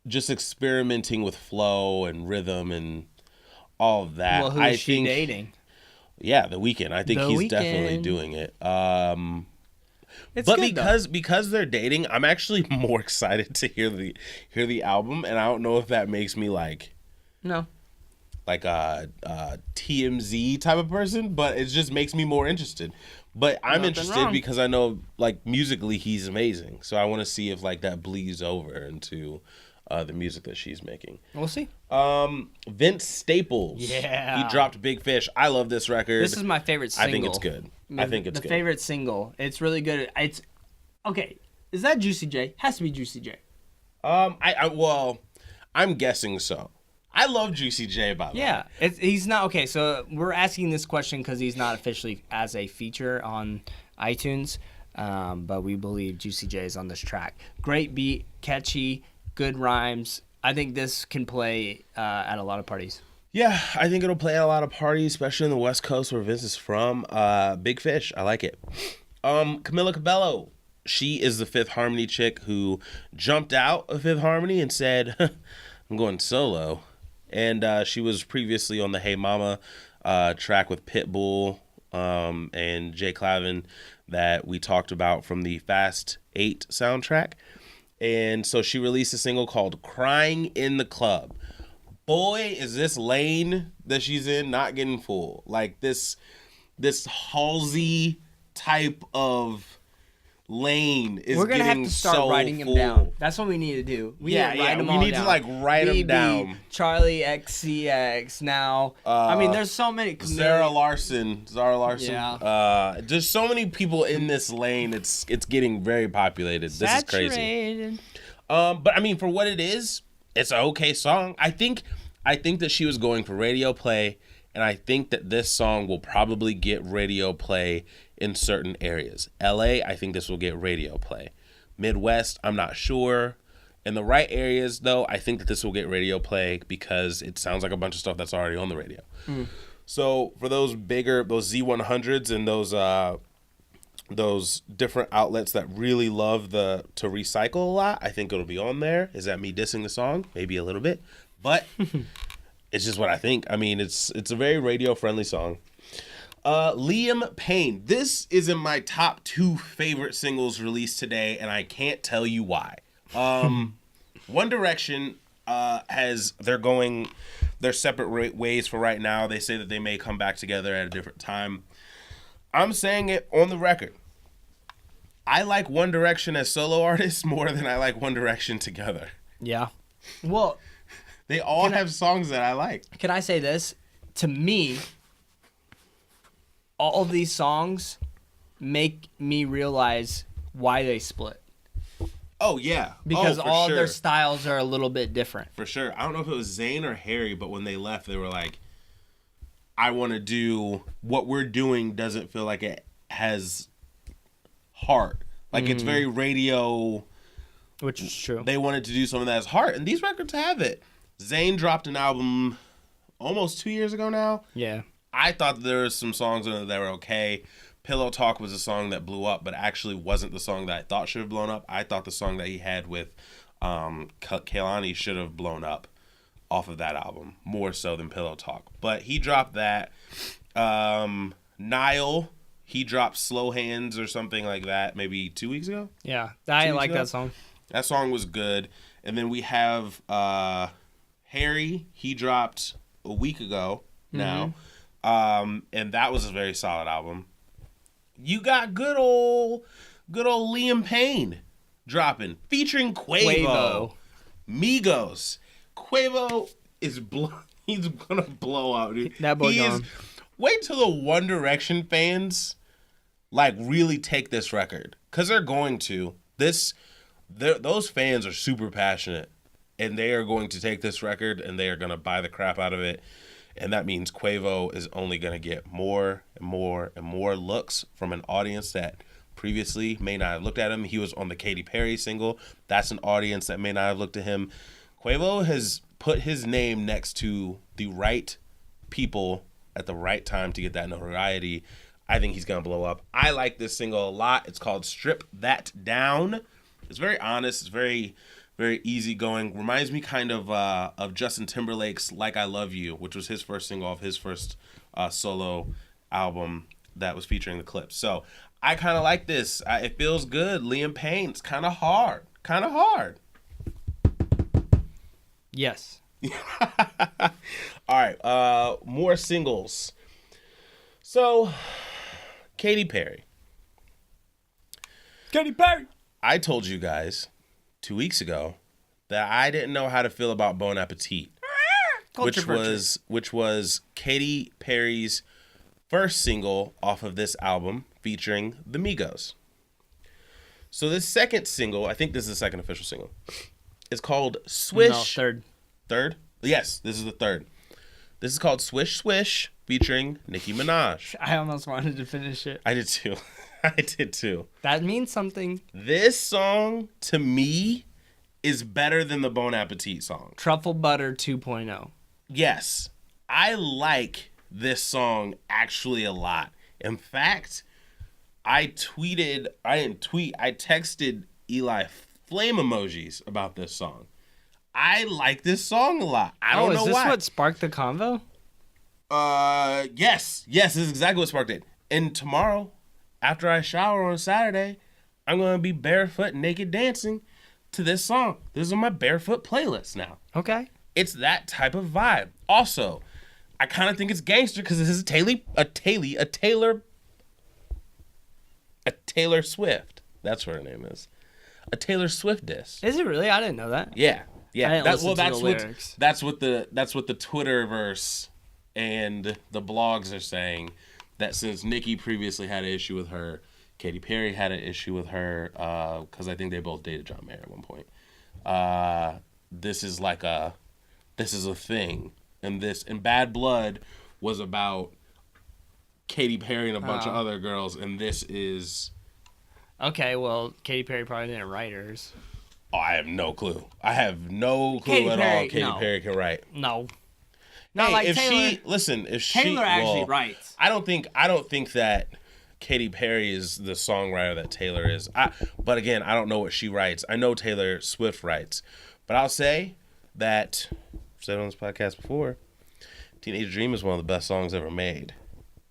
just experimenting with flow and rhythm and all of that. Well, who I is she think, dating? Yeah, The Weeknd. I think The he's definitely Weeknd. doing it. It's But good, though. because they're dating, I'm actually more excited to hear the album, and I don't know if that makes me like No. a TMZ type of person, but it just makes me more interested. But I'm Nothing interested wrong. because I know like musically he's amazing, so I want to see if like that bleeds over into the music that she's making. We'll see. Vince Staples, Yeah. he dropped Big Fish. I love this record. This is my favorite single. I think it's good. I think it's the good. favorite single. It's really good. It's okay. Is that Juicy J? Has to be Juicy J. Well, I'm guessing so. I love Juicy J, by the way. Yeah, he's not okay. So we're asking this question because he's not officially as a feature on iTunes, but we believe Juicy J is on this track. Great beat, catchy, good rhymes. I think this can play at a lot of parties. Yeah, I think it'll play at a lot of parties, especially in the West Coast where Vince is from. Big Fish, I like it. Camila Cabello, she is the Fifth Harmony chick who jumped out of Fifth Harmony and said, I'm going solo. And she was previously on the Hey Mama track with Pitbull and Jay Clavin that we talked about from the Fast 8 soundtrack. And so she released a single called Crying in the Club. Boy, is this lane that she's in not getting full. Like this Halsey type of lane is We're gonna have getting to start so writing them full. down. That's what we need to do. We need to write them all we need down. to like write them BB, down. Charlie XCX. Now, I mean, there's so many. Zara Larson. Yeah. There's so many people in this lane. It's getting very populated. This is crazy. Saturated. But I mean, for what it is, it's an okay song. I think that she was going for radio play, and I think that this song will probably get radio play in certain areas. LA, I think this will get radio play. Midwest, I'm not sure. In the right areas, though, I think that this will get radio play because it sounds like a bunch of stuff that's already on the radio. So for those Z100s and those different outlets that really love to recycle a lot, I think it'll be on there. Is that me dissing the song? Maybe a little bit, but it's just what I think. I mean, it's a very radio friendly song. Liam Payne. This is in my top 2 favorite singles released today, and I can't tell you why. One Direction they're going their separate ways for right now. They say that they may come back together at a different time. I'm saying it on the record. I like One Direction as solo artists more than I like One Direction together. Yeah. Well, They all have songs that I like. can I say this? To me, all of these songs make me realize why they split. Oh, yeah. Because for all sure. their styles are a little bit different. For sure. I don't know if it was Zayn or Harry, but when they left, they were like, I want to do what we're doing doesn't feel like it has heart. Like it's very radio. Which is true. They wanted to do something that has heart, and these records have it. Zayn dropped an album almost 2 years ago now. Yeah. I thought there were some songs in it that were okay. Pillow Talk was a song that blew up, but actually wasn't the song that I thought should have blown up. I thought the song that he had with Kehlani should have blown up off of that album, more so than Pillow Talk. But he dropped that. Nile, he dropped Slow Hands or something like that maybe 2 weeks ago. Yeah. I 2 weeks like ago? that song. That song was good. And then we have Harry, he dropped a week ago now. And that was a very solid album. You got good old Liam Payne dropping, featuring Quavo. Migos. Quavo is he's gonna blow out, dude. That boy gone. Wait till the One Direction fans like really take this record, cause they're going to. Those fans are super passionate, and they are going to take this record and they are gonna buy the crap out of it. And that means Quavo is only going to get more and more and more looks from an audience that previously may not have looked at him. He was on the Katy Perry single. That's an audience that may not have looked at him. Quavo has put his name next to the right people at the right time to get that notoriety. I think he's going to blow up. I like this single a lot. It's called Strip That Down. It's very honest. It's very, very easygoing. Reminds me kind of Justin Timberlake's "Like I Love You," which was his first single off his first solo album that was featuring the clips. So I kind of like this. It feels good. Liam Payne's kind of hard. Kind of hard. Yes. All right. More singles. So, Katy Perry. Katy Perry. I told you guys 2 weeks ago that I didn't know how to feel about Bon Appetit, which was Katy Perry's first single off of this album featuring the Migos. So this second single, I think this is the second official single, is called Swish. No, third. Third? Yes, this is the third. This is called Swish Swish featuring Nicki Minaj. I almost wanted to finish it. I did too. I did too. That means something. This song, to me, is better than the Bon Appetit song. Truffle Butter 2.0. Yes. I like this song actually a lot. In fact, I texted Eli flame emojis about this song. I like this song a lot. I don't know why. Is this what sparked the convo? Yes. Yes, this is exactly what sparked it. And tomorrow, after I shower on Saturday, I'm going to be barefoot naked dancing to this song. This is on my barefoot playlist now. Okay. It's that type of vibe. Also, I kind of think it's gangster because this is a Taylor Swift. That's what her name is. A Taylor Swift diss. Is it really? I didn't know that. Yeah. I didn't listen to the lyrics. That's what the Twitterverse and the blogs are saying. That since Nicki previously had an issue with her, Katy Perry had an issue with her because I think they both dated John Mayer at one point. This is a thing, and Bad Blood was about Katy Perry and a bunch of other girls, and this is. Okay, well, Katy Perry probably didn't write hers. Oh, I have no clue. I have no clue at all. Katy Perry can write. No. Not hey, like if Taylor. if Taylor actually writes. I don't think that Katy Perry is the songwriter that Taylor is. But again, I don't know what she writes. I know Taylor Swift writes, but I'll say that I've said on this podcast before, "Teenage Dream" is one of the best songs ever made,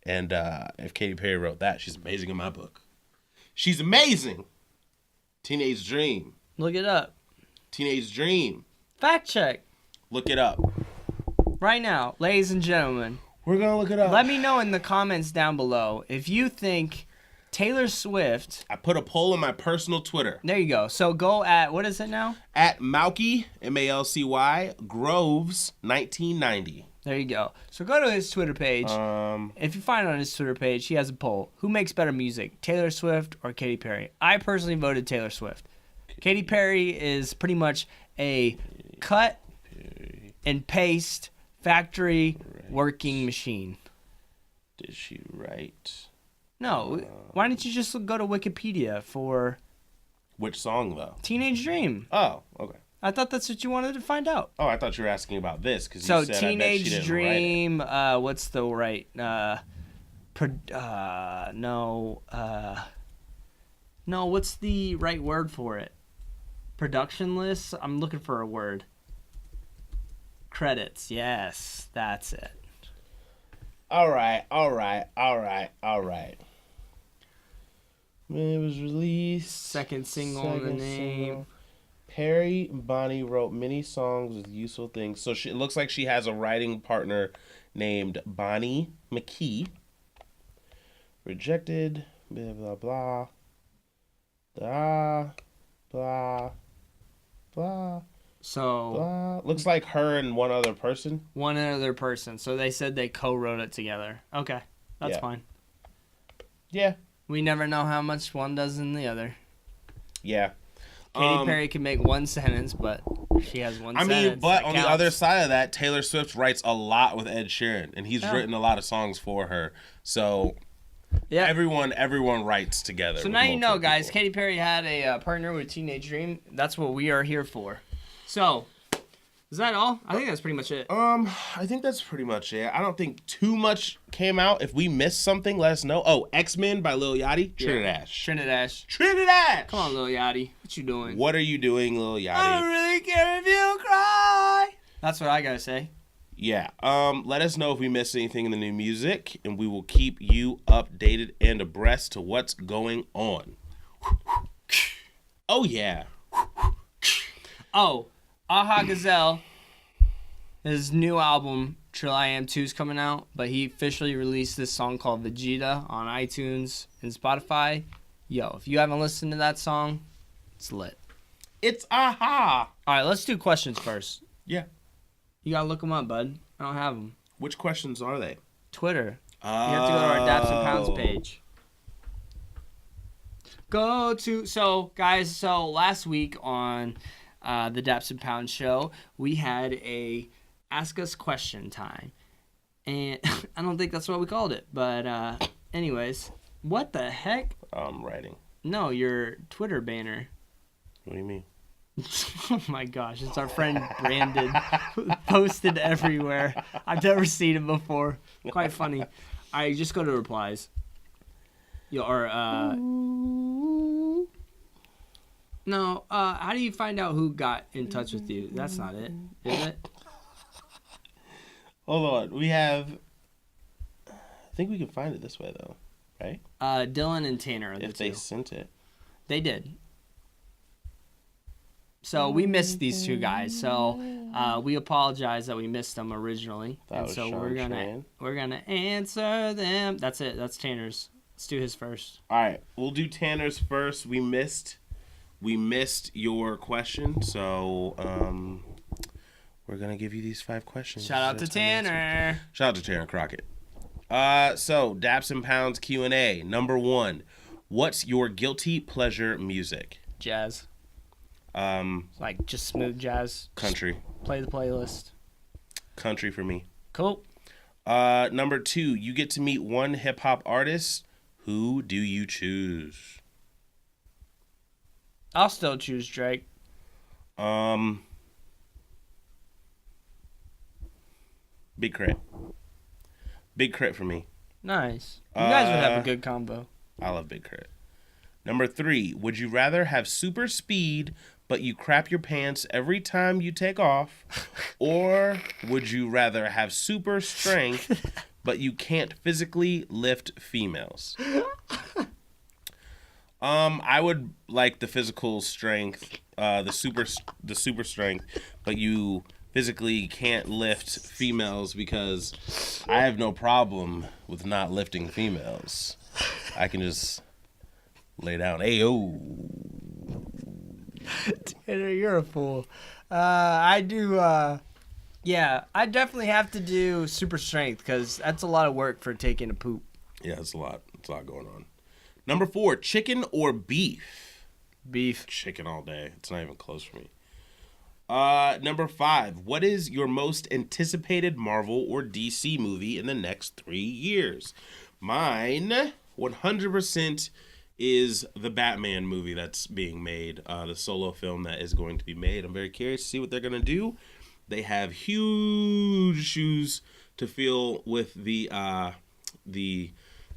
and if Katy Perry wrote that, she's amazing in my book. She's amazing. Teenage Dream. Look it up. Teenage Dream. Fact check. Look it up. Right now, ladies and gentlemen. We're going to look it up. Let me know in the comments down below if you think Taylor Swift... I put a poll on my personal Twitter. There you go. So go at, what is it now? At Malky, M-A-L-C-Y, Groves, 1990. There you go. So go to his Twitter page. If you find it on his Twitter page, he has a poll. Who makes better music, Taylor Swift or Katy Perry? I personally voted Taylor Swift. Katy Perry is pretty much a cut and paste factory working machine. Did she write? No. Why don't you just go to Wikipedia for... Which song, though? Teenage Dream. Oh, okay. I thought that's what you wanted to find out. Oh, I thought you were asking about this. Cause so you said, Teenage I bet she didn't Dream, write it. what's the right... No, what's the right word for it? Production list? I'm looking for a word. Credits. Yes, that's it. All right. It was released. Second single in the name. Single. Perry and Bonnie wrote many songs with useful things. So it looks like she has a writing partner named Bonnie McKee. Rejected. Blah, blah, blah. Blah, blah, blah. So blah. Looks like her and one other person. One other person. So they said they co-wrote it together. Okay, that's fine. Yeah. We never know how much one does than the other. Yeah. Katy Perry can make one sentence, but she has one sentence. I mean, but on counts. the other side of that, Taylor Swift writes a lot with Ed Sheeran, and he's written a lot of songs for her. So yeah, everyone writes together. So now you know, guys, people. Katy Perry had a partner with Teenage Dream. That's what we are here for. So Is that all? I think that's pretty much it. I think that's pretty much it. I don't think too much came out. If we missed something, let us know. Oh, X-Men by Lil Yachty. Trinidad. Come on, Lil Yachty. What you doing? What are you doing, Lil Yachty? I don't really care if you cry. That's what I gotta say. Yeah. Let us know if we missed anything in the new music, and we will keep you updated and abreast to what's going on. Oh, yeah. Oh, Aha Gazelle, his new album, Trill I Am 2 is coming out, but he officially released this song called Vegeta on iTunes and Spotify. Yo, if you haven't listened to that song, it's lit. It's Aha. All right, let's do questions first. Yeah. You gotta look them up, bud. I don't have them. Which questions are they? Twitter. You have to go to our Daps and Pounds page. So last week on the Daps and Pounds show, we had a Ask Us Question time. And I don't think that's what we called it. But anyways, what the heck? I'm writing. No, your Twitter banner. What do you mean? Oh my gosh, it's our friend Brandon. Posted everywhere. I've never seen him before. Quite funny. Alright, just go to replies. No, how do you find out who got in touch with you? That's not it, is it? Hold on. We have... I think we can find it this way, though. Right? Dylan and Tanner are the two. If they sent it. They did. So we missed these two guys. So we apologize that we missed them originally. That was so Sean we're gonna answer them. That's it. That's Tanner's. Let's do his first. All right, we'll do Tanner's first. We missed your question, so we're gonna give you these 5 questions. Shout out to Tanner. Shout out to Tanner Crockett. So Daps and Pounds Q&A. Number 1, what's your guilty pleasure music? Jazz. Like just smooth jazz. Country. Just play the playlist. Country for me. Cool. Number 2, you get to meet one hip hop artist. Who do you choose? I'll still choose Drake. Big Crit. Big Crit for me. Nice. You guys would have a good combo. I love Big Crit. Number 3, would you rather have super speed but you crap your pants every time you take off, or would you rather have super strength but you can't physically lift females? I would like the physical strength, the super strength, but you physically can't lift females because I have no problem with not lifting females. I can just lay down. Ayo. Tanner, you're a fool. I do. Yeah, I definitely have to do super strength because that's a lot of work for taking a poop. Yeah, it's a lot. It's a lot going on. Number 4, chicken or beef? Beef. Chicken all day. It's not even close for me. Number 5, what is your most anticipated Marvel or DC movie in the next 3 years? Mine, 100%, is the Batman movie that's being made, the solo film that is going to be made. I'm very curious to see what they're going to do. They have huge shoes to fill with the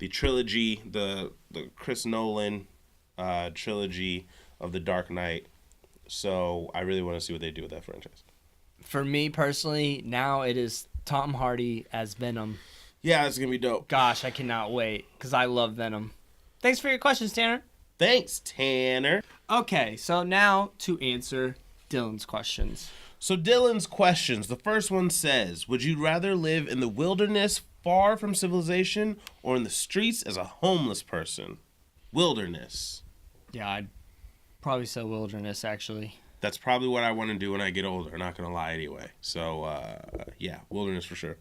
trilogy, the Chris Nolan trilogy of The Dark Knight. So I really want to see what they do with that franchise. For me personally, now it is Tom Hardy as Venom. Yeah, it's going to be dope. Gosh, I cannot wait because I love Venom. Thanks for your questions, Tanner. Thanks, Tanner. Okay, so now to answer Dylan's questions. So Dylan's questions. The first one says, would you rather live in the wilderness far from civilization or in the streets as a homeless person? Wilderness. Yeah, I'd probably say wilderness, actually. That's probably what I want to do when I get older, not going to lie anyway. So, yeah, wilderness for sure.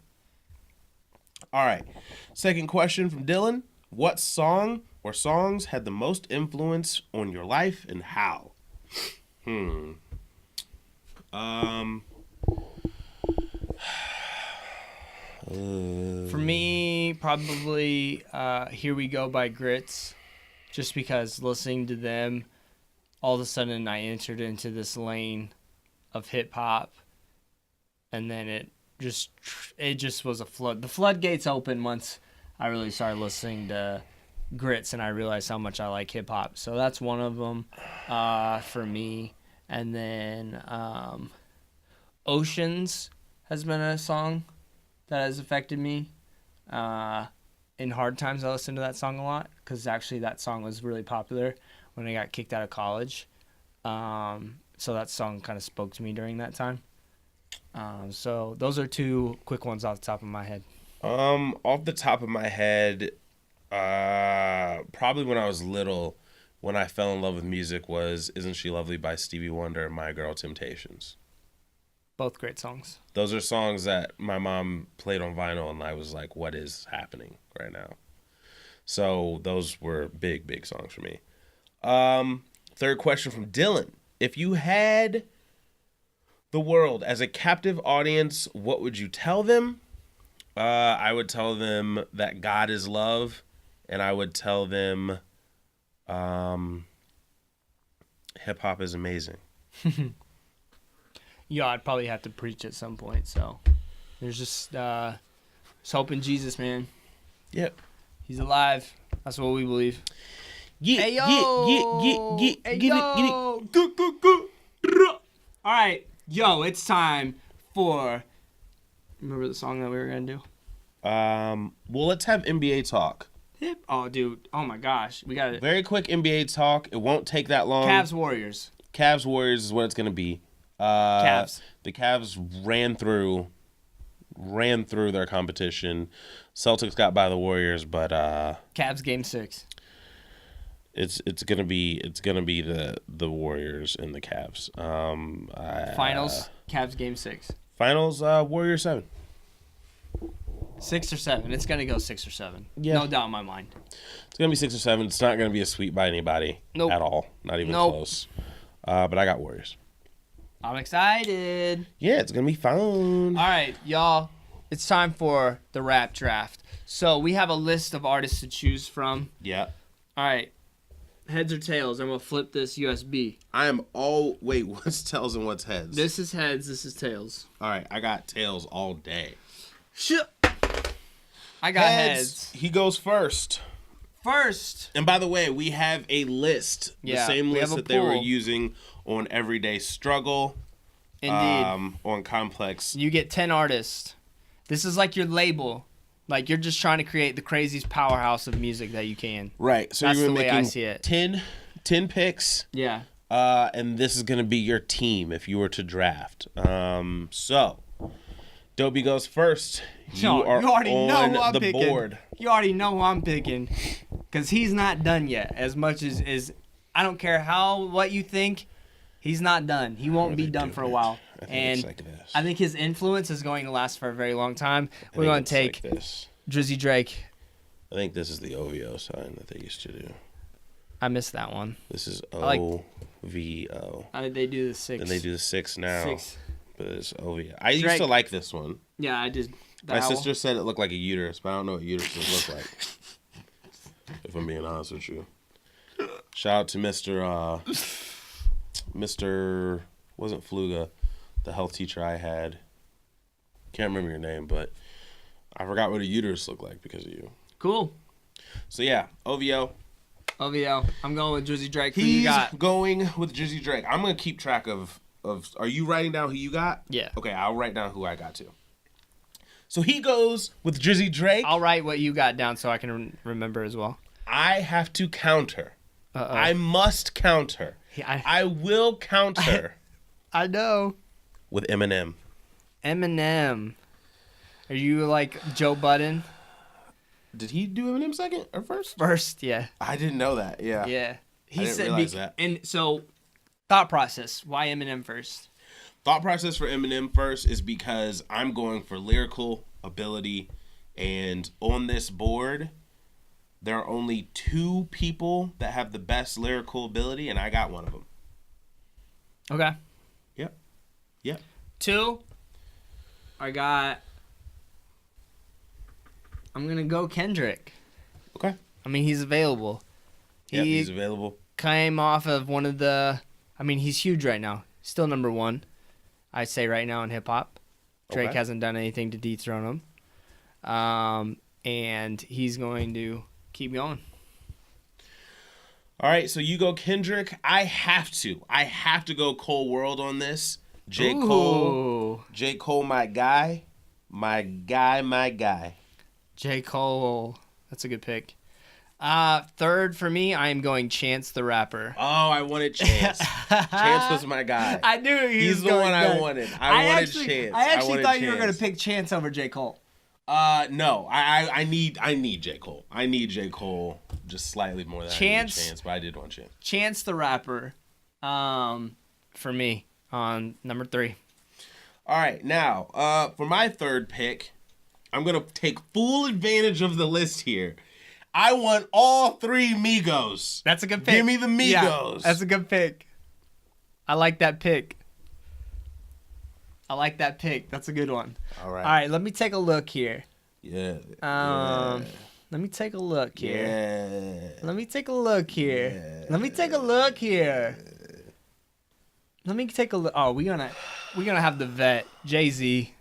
All right. Second question from Dylan. What song or songs had the most influence on your life and how? For me, probably Here We Go by Grits. Just because listening to them, all of a sudden I entered into this lane of hip-hop. and then it just was a flood. The floodgates opened once I really started listening to Grits, and I realized how much I like hip hop. So that's one of them for me. And then Oceans has been a song that has affected me. In hard times, I listen to that song a lot because actually that song was really popular when I got kicked out of college. So that song kind of spoke to me during that time. So those are two quick ones off the top of my head. Off the top of my head, probably when I was little, when I fell in love with music was Isn't She Lovely by Stevie Wonder and My Girl Temptations. Both great songs. Those are songs that my mom played on vinyl, and I was like, what is happening right now? So those were big, big songs for me. Third question from Dylan. If you had the world as a captive audience, what would you tell them? I would tell them that God is love, and I would tell them hip-hop is amazing. Yeah, I'd probably have to preach at some point. So there's just hope in Jesus, man. Yep. He's alive. That's what we believe. Yeah, Hey, yo! Hey, Hey, get yo! it. Go. All right. Yo, it's time for... Remember the song that we were going to do? Well, let's have NBA talk. Oh, dude. Oh, my gosh. We got it. Very quick NBA talk. It won't take that long. Cavs Warriors. Cavs Warriors is what it's going to be. Cavs. The Cavs ran through their competition. Celtics got by the Warriors, but Cavs Game 6. it's gonna be the Warriors and the Cavs. Finals, Cavs Game 6. Finals, Warriors 7. 6 or 7. It's going to go 6 or 7. Yeah. No doubt in my mind. It's gonna be 6 or 7. It's not gonna be a sweep by anybody at all. Not even close. But I got Warriors. I'm excited. Yeah, it's gonna be fun. All right, y'all. It's time for the rap draft. So we have a list of artists to choose from. Yeah. All right. Heads or tails? I'm going to flip this USB. Wait, what's tails and what's heads? This is heads. This is tails. All right, I got tails all day. Shit. I got heads. He goes first. First. And by the way, we have a list. Yeah, the same we list have a that they were pool. using on Everyday Struggle. Indeed. On Complex. You get 10 artists. This is like your label. Like you're just trying to create the craziest powerhouse of music that you can. Right. So That's you're the way making I see it. 10 picks. Yeah. And this is going to be your team if you were to draft. So, Dobie goes first. You already know who I'm the picking. board. You already know who I'm picking. Because he's not done yet. As much as I don't care what you think, he's not done. He won't be done for a while. I think And it's like this. I think his influence is going to last for a very long time. We're going to take like this. Drizzy Drake. I think this is the OVO sign that they used to do. I missed that one. This is like- OVO. They do the 6. And they do the 6 now. 6. But it's OVO. I used Drake. to like this one. Yeah, I did. My sister said it looked like a uterus, but I don't know what uteruses look like. If I'm being honest with you. Shout out to Mr. Wasn't Fluga, the health teacher I had. Can't remember your name, but I forgot what a uterus looked like because of you. Cool. So yeah, OVO. OVO. I'm going with Drizzy Drake. Who He's you got? going with Drizzy Drake. I'm gonna keep track of. Are you writing down who you got? Yeah. Okay, I'll write down who I got too. So he goes with Drizzy Drake. I'll write what you got down so I can remember as well. I have to counter. Uh-oh. I must counter. Yeah, I will counter I know. with Eminem. Eminem. Are you like Joe Budden? Did he do Eminem second or first? First, yeah. I didn't know that. Yeah. Yeah. He didn't said realize that. And so thought process, why Eminem first? Thought process for Eminem first is because I'm going for lyrical ability, and on this board, there are only 2 people that have the best lyrical ability, and I got one of them. Okay. Yep. 2. I'm gonna go Kendrick. Okay. I mean, he's available. Yep, he's available. Came off of one of the. I mean, he's huge right now. Still number 1, I'd say right now in hip hop. Drake Okay. hasn't done anything to dethrone him. And he's going to keep going. All right, so you go Kendrick. I have to go Cole World on this. J. Cole. J. Cole, my guy. My guy. J. Cole. That's a good pick. Third for me, I am going Chance the Rapper. Oh, I wanted Chance. Chance was my guy. I knew He's the one I wanted. I wanted Chance. I actually wanted thought you were Chance. going to pick Chance over J. Cole. No. I need J. Cole. I need J. Cole just slightly more than I need Chance, but I did want Chance. Chance the Rapper. For me on number 3. All right, now, for my third pick, I'm going to take full advantage of the list here. I want all 3 Migos. That's a good pick. Give me the Migos. Yeah, that's a good pick. I like that pick. That's a good one. All right. All right, let me take a look here. Yeah. Let me take a look here. Yeah. Let me take a look here. Let me take a look here. Let me take a look. Oh, we're gonna have the vet Jay-Z.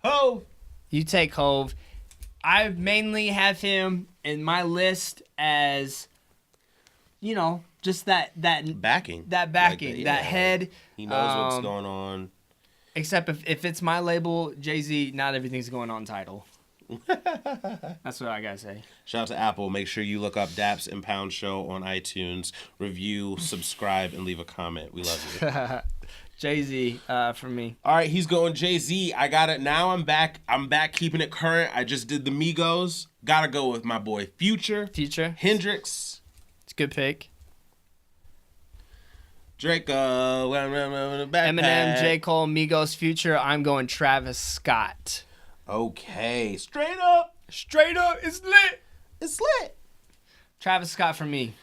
Hove. You take Hove. I mainly have him in my list as, you know, just that Backing. that backing, Like that head. He knows what's going on. Except if it's my label, Jay-Z, not everything's going on title. That's what I gotta say. Shout out to Apple. Make sure you look up Daps and Pound Show on iTunes. Review, subscribe, and leave a comment. We love you. Jay-Z for me. All right, he's going Jay-Z. I got it. Now I'm back. I'm back keeping it current. I just did the Migos. Gotta go with my boy Future. Hendrix. It's a good pick. Draco. Eminem, J. Cole, Migos, Future. I'm going Travis Scott. Okay. Straight up. It's lit. It's lit. Travis Scott for me.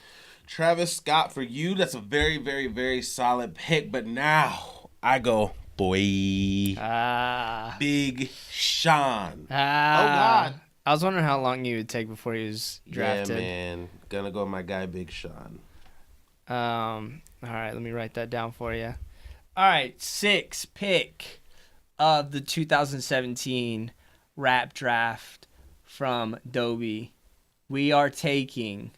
Travis Scott for you. That's a very, very, very solid pick. But now I go, boy. Big Sean. Oh, God. I was wondering how long you would take before he was drafted. Yeah, man. Gonna go with my guy, Big Sean. All right, let me write that down for you. All right, 6th pick of the 2017 rap draft from Dobie. We are taking...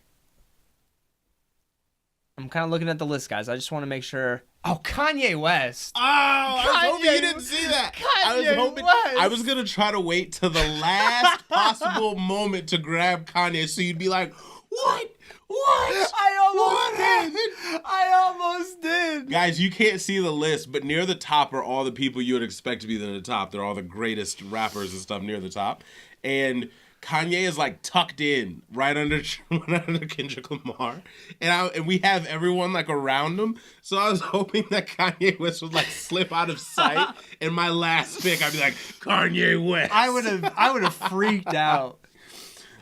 I'm kind of looking at the list, guys. I just want to make sure... Oh, Kanye West. Oh, I was hoping you didn't see that. I was going to try to wait till the last possible moment to grab Kanye so you'd be like, what? I almost did. Guys, you can't see the list, but near the top are all the people you would expect to be near the top. They're all the greatest rappers and stuff near the top. And Kanye is like tucked in right under Kendrick Lamar. And we have everyone like around him. So I was hoping that Kanye West would like slip out of sight. And my last pick, I'd be like, Kanye West. I would have freaked out.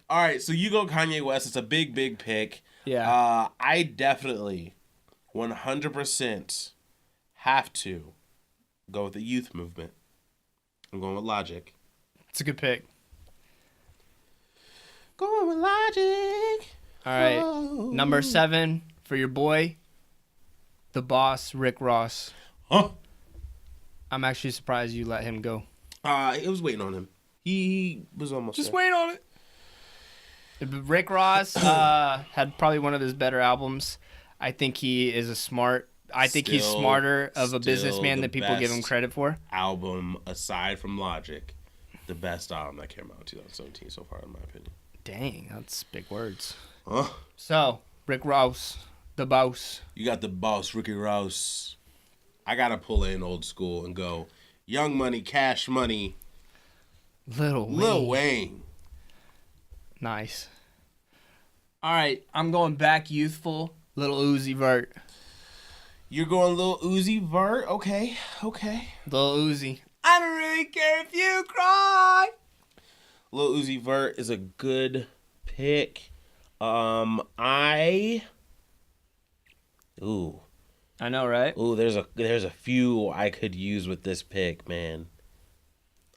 All right, so you go Kanye West. It's a big, big pick. Yeah. I definitely 100% have to go with the youth movement. I'm going with Logic. It's a good pick. Going with Logic. All right. Oh. Number 7 for your boy, the boss, Rick Ross. Huh? I'm actually surprised you let him go. It was waiting on him. He was almost Just there. wait on it. Rick Ross had probably one of his better albums. I think he is he's smarter of a businessman than people give him credit for. Album, aside from Logic, the best album that came out in 2017 so far, in my opinion. Dang, that's big words. Huh? So, Rick Ross, the boss. You got the boss, Ricky Ross. I got to pull in old school and go, Young Money, Cash Money, Lil Wayne. Nice. All right, I'm going back youthful. Lil Uzi Vert. You're going Lil Uzi Vert? Okay. Lil Uzi. I don't really care if you cry. Lil Uzi Vert is a good pick. I know, right? Ooh, there's a few I could use with this pick, man.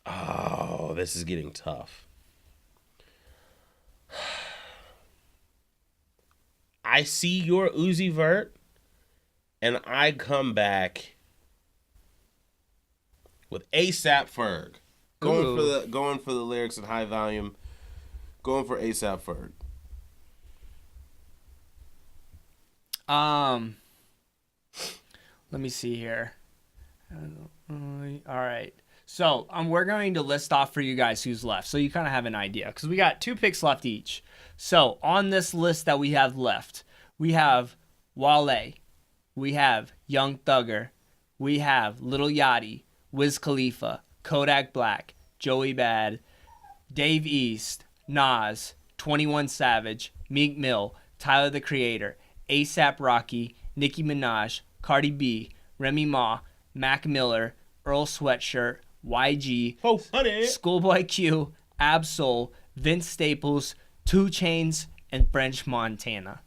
Oh, this is getting tough. I see your Uzi Vert, and I come back with ASAP Ferg. Ooh. Going for the lyrics in high volume. Going for ASAP Ferg. Let me see here. All right. So we're going to list off for you guys who's left, so you kind of have an idea, because we got 2 picks left each. So on this list that we have left, we have Wale, we have Young Thugger, we have Lil Yachty, Wiz Khalifa, Kodak Black, Joey Bad, Dave East, Nas, 21 Savage, Meek Mill, Tyler the Creator, A$AP Rocky, Nicki Minaj, Cardi B, Remy Ma, Mac Miller, Earl Sweatshirt, YG, Schoolboy Q, Absol, Vince Staples, 2 Chainz, and French Montana.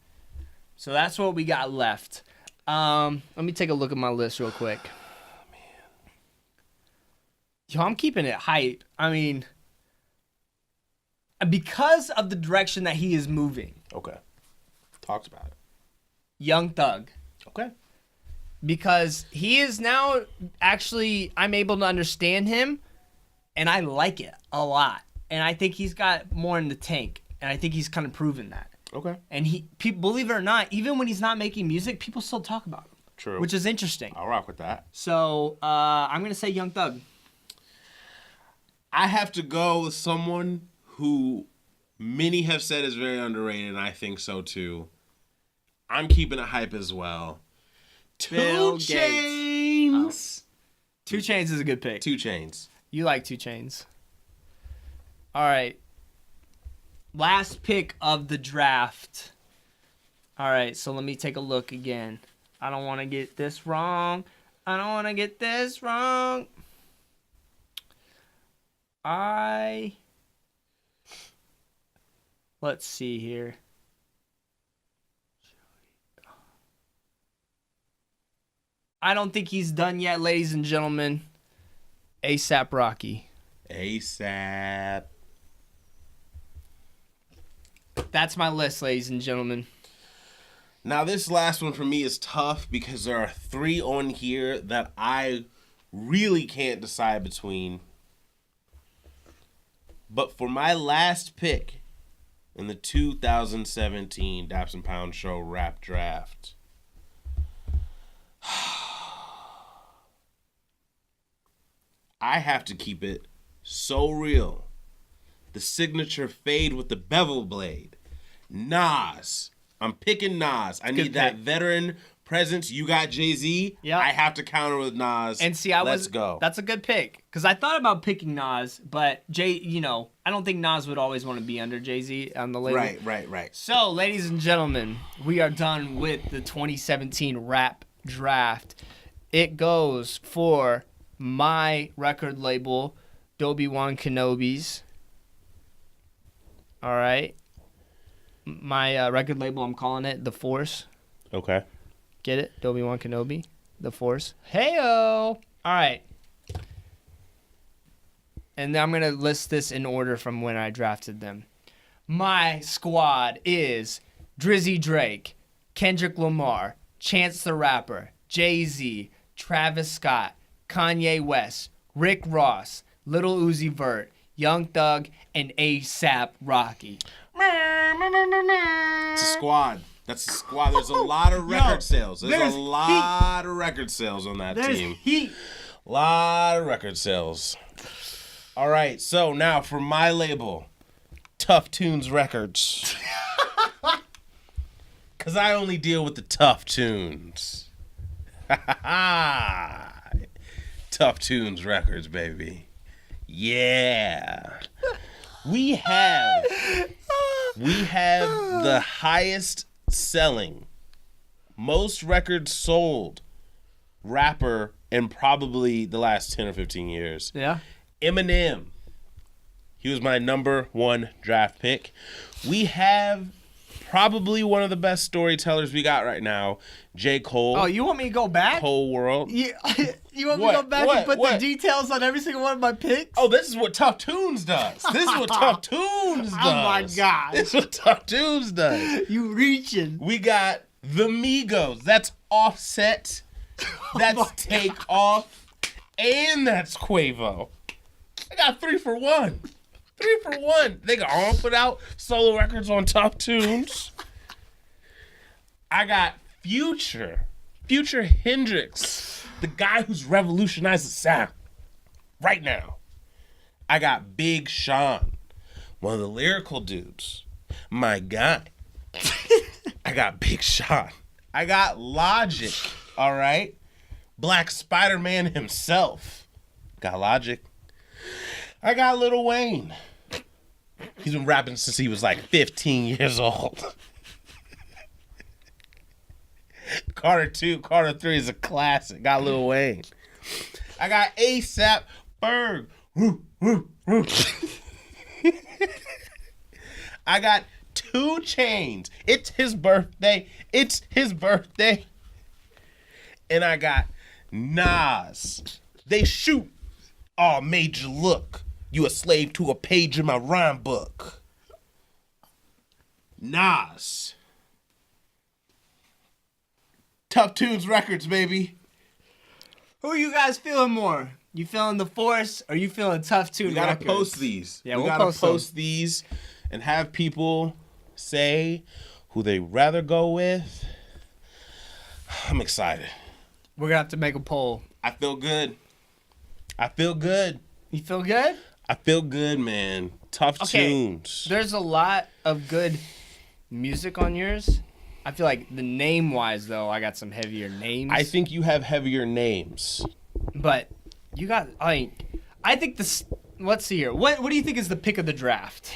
So that's what we got left. Let me take a look at my list real quick. Yo, I'm keeping it hype. I mean, because of the direction that he is moving. Okay. Talked about it. Young Thug. Okay. Because he is now actually, I'm able to understand him, and I like it a lot. And I think he's got more in the tank, and I think he's kind of proven that. Okay. And people, believe it or not, even when he's not making music, people still talk about him. True. Which is interesting. I'll rock with that. So I'm going to say Young Thug. I have to go with someone who many have said is very underrated, and I think so too. I'm keeping it hype as well. 2 Chainz. 2 Chainz is a good pick. 2 Chainz. You like 2 Chainz. All right. Last pick of the draft. All right, so let me take a look again. I don't want to get this wrong. Let's see here. I don't think he's done yet, ladies and gentlemen. A$AP Rocky. A$AP. That's my list, ladies and gentlemen. Now, this last one for me is tough because there are 3 on here that I really can't decide between. But for my last pick in the 2017 Daps and Pound Show Rap Draft, I have to keep it so real. The signature fade with the bevel blade. Nas. I'm picking Nas. I need that veteran presence. You got Jay-Z. Yep. I have to counter with Nas. And see, Let's go. That's a good pick. Because I thought about picking Nas, but I don't think Nas would always want to be under Jay-Z on the label. Right. So, ladies and gentlemen, we are done with the 2017 Rap Draft. It goes for my record label, Obi-Wan Kenobi's. All right. My record label, I'm calling it The Force. Okay. Get it? Obi-Wan Kenobi. The Force. Hey-o! All right. And I'm going to list this in order from when I drafted them. My squad is Drizzy Drake, Kendrick Lamar, Chance the Rapper, Jay-Z, Travis Scott, Kanye West, Rick Ross, Lil Uzi Vert, Young Thug, and A$AP Rocky. It's a squad. That's a squad. There's a lot of record sales. There's a lot of record sales on that team. Heat. A lot of record sales. All right, so now for my label, Tough Tunes Records. Because I only deal with the tough tunes. Tough Tunes Records, baby. Yeah. We have the highest selling, most records sold rapper in probably the last 10 or 15 years. Yeah. Eminem. He was my number 1 draft pick. We have probably one of the best storytellers we got right now, J. Cole. Oh, you want me to go back? Whole world. You want me to go back and put the details on every single one of my picks? Oh, this is what Tough Tunes does. This is what Tough Tunes does. Oh my God. This is what Tough Tunes does. You reaching. We got the Migos. That's Offset. That's Take Off. and that's Quavo. I got 3 for 1. 3 for 1. They can all put out solo records on Top Tunes. I got Future Hendrix, the guy who's revolutionized the sound right now. I got Big Sean, one of the lyrical dudes, my guy. I got Big Sean. I got Logic, all right? Black Spider-Man himself. Got Logic. I got Lil Wayne. He's been rapping since he was like 15 years old. Carter 2, Carter 3 is a classic. Got Lil Wayne. I got ASAP Ferg. I got 2 Chainz. It's his birthday. And I got Nas. They shoot. Oh, made you look. You a slave to a page in my rhyme book. Nas. Tough Tunes Records, baby. Who are you guys feeling more? You feeling the Force or you feeling Tough Tune We gotta Records? post these. Yeah, we we'll gotta post these and have people say who they rather go with. I'm excited. We're gonna have to make a poll. I feel good. I feel good. You feel good? I feel good, man. Tough Tunes. There's a lot of good music on yours. I feel like the name-wise, though, I got some heavier names. I think you have heavier names. But you got, I think this, let's see here. What do you think is the pick of the draft?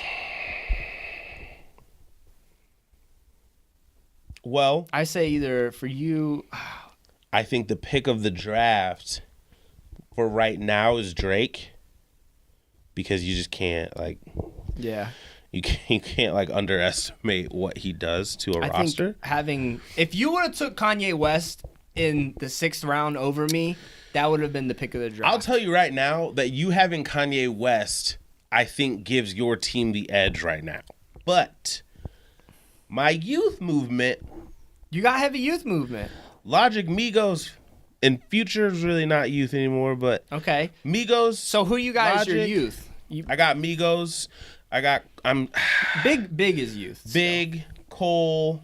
Well, I say either for you. I think the pick of the draft for right now is Drake. Because you just can't, like... Yeah. You can't like underestimate what he does to a roster. If you would have took Kanye West in the 6th round over me, that would have been the pick of the draft. I'll tell you right now that you having Kanye West, I think, gives your team the edge right now. But my youth movement, you got heavy youth movement. Logic, Migos, and Future is really not youth anymore. But okay, Migos. So who you got as your Logic, youth? I got Migos. I'm big is youth. Big, Cole,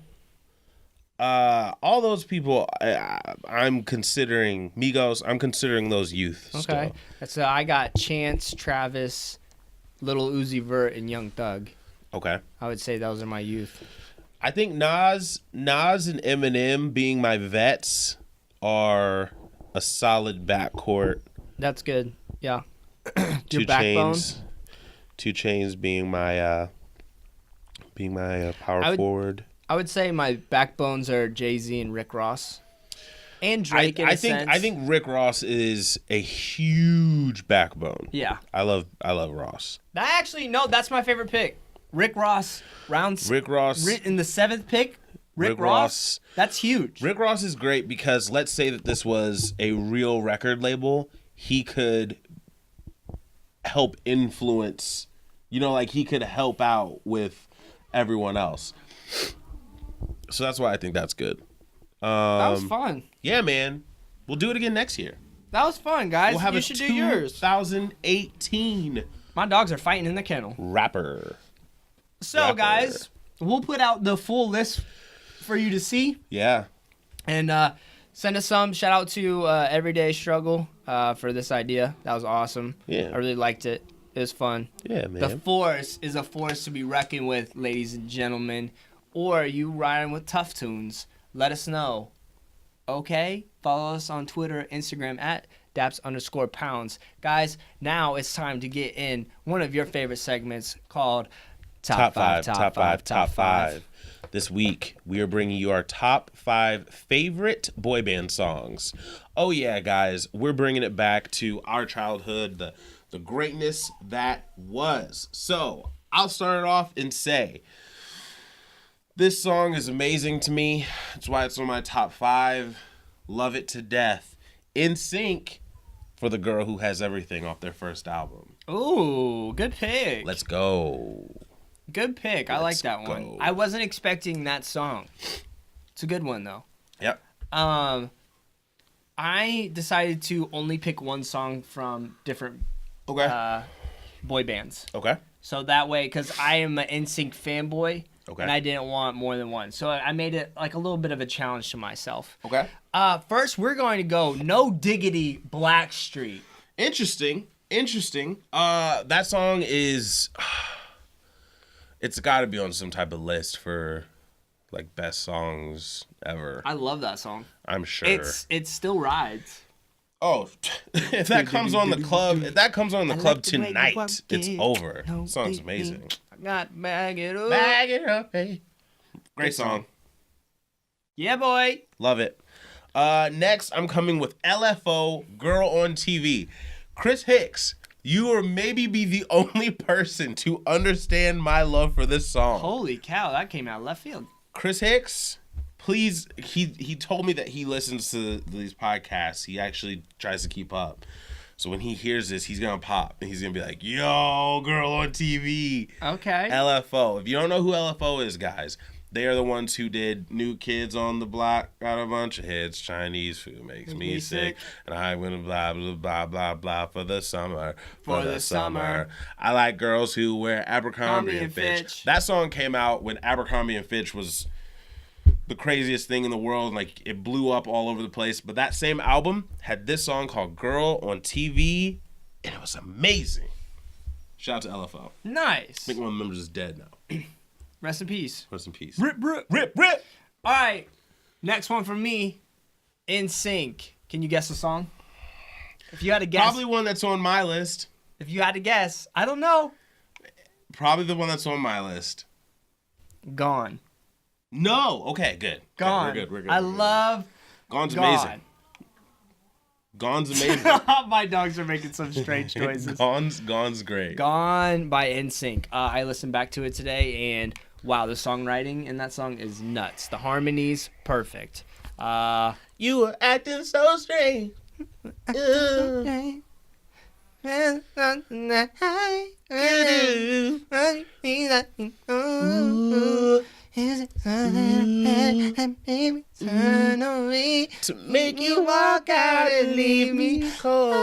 all those people. I'm considering Migos. I'm considering those youth. Okay, so I got Chance, Travis, Little Uzi Vert, and Young Thug. Okay, I would say those are my youth. I think Nas and Eminem being my vets are a solid backcourt. That's good. Yeah. 2 Chainz. 2 Chainz being my power forward. I would say my backbones are Jay-Z and Rick Ross, and Drake. I think Rick Ross is a huge backbone. Yeah, I love Ross. That's my favorite pick. Rick Ross Rick Ross in the 7th pick. Rick Ross. That's huge. Rick Ross is great because let's say that this was a real record label, he could help influence, like he could help out with everyone else. So that's why I think that's good. That was fun. Yeah, man. We'll do it again next year. That was fun, guys. We'll have you should do yours. 2018 My dogs are fighting in the kennel. Rapper. So, guys, we'll put out the full list for you to see. Yeah. And send us some. Shout out to Everyday Struggle for this idea. That was awesome. Yeah. I really liked it. It was fun. Yeah, man. The Force is a force to be reckoned with, ladies and gentlemen. Or you riding with Tough Tunes. Let us know. Okay? Follow us on Twitter, Instagram at Daps_pounds. Guys, now it's time to get in one of your favorite segments called Top 5. This week, we are bringing you our top 5 favorite boy band songs. Oh yeah, guys, we're bringing it back to our childhood, the greatness that was. So, I'll start it off and say, this song is amazing to me. That's why it's on my top 5. Love it to death. NSYNC for The Girl Who Has Everything off their first album. Ooh, good pick. Let's go. Good pick. I like that one. I wasn't expecting that song. It's a good one though. Yep. I decided to only pick one song from different Okay. boy bands. Okay. So that way, because I am an NSYNC fanboy, Okay. and I didn't want more than one. So I made it like a little bit of a challenge to myself. Okay. First, we're going to go No Diggity Blackstreet. Interesting. That song is. It's got to be on some type of list for, like, best songs ever. I love that song. I'm sure. It still rides. Oh, if that comes on the club, tonight, it's over. No Song's diggity. amazing. I got bag it up. Bag it up, hey. Great song. Yeah, boy. Love it. Next, I'm coming with LFO, Girl on TV. Chris Hicks, you will maybe be the only person to understand my love for this song. Holy cow, that came out of left field. Chris Hicks, please, he told me that he listens to these podcasts. He actually tries to keep up. So when he hears this, he's going to pop. And he's going to be like, yo, Girl on TV. Okay. LFO. If you don't know who LFO is, guys, they are the ones who did New Kids on the Block, got a bunch of hits. Chinese food makes me sick. And I went and blah, blah, blah, blah, blah for the summer. For the summer. I like girls who wear Abercrombie and Fitch. That song came out when Abercrombie and Fitch was the craziest thing in the world. Like, it blew up all over the place. But that same album had this song called Girl on TV, and it was amazing. Shout out to LFO. Nice. I think one of the members is dead now. Rest in peace. Rest in peace. Rip, rip. Rip, rip. All right. Next one from me. NSYNC. Can you guess the song? If you had to guess. Probably one that's on my list. If you had to guess. I don't know. Probably the one that's on my list. Gone. No. Okay, good. Gone. Okay, we're good. I love Gone's Gone. amazing. Gone's amazing. My dogs are making some strange choices. Gone's great. Gone by NSYNC. I listened back to it today, and wow, the songwriting in that song is nuts. The harmonies, perfect. You were acting so strange. To make you walk out and leave me cold.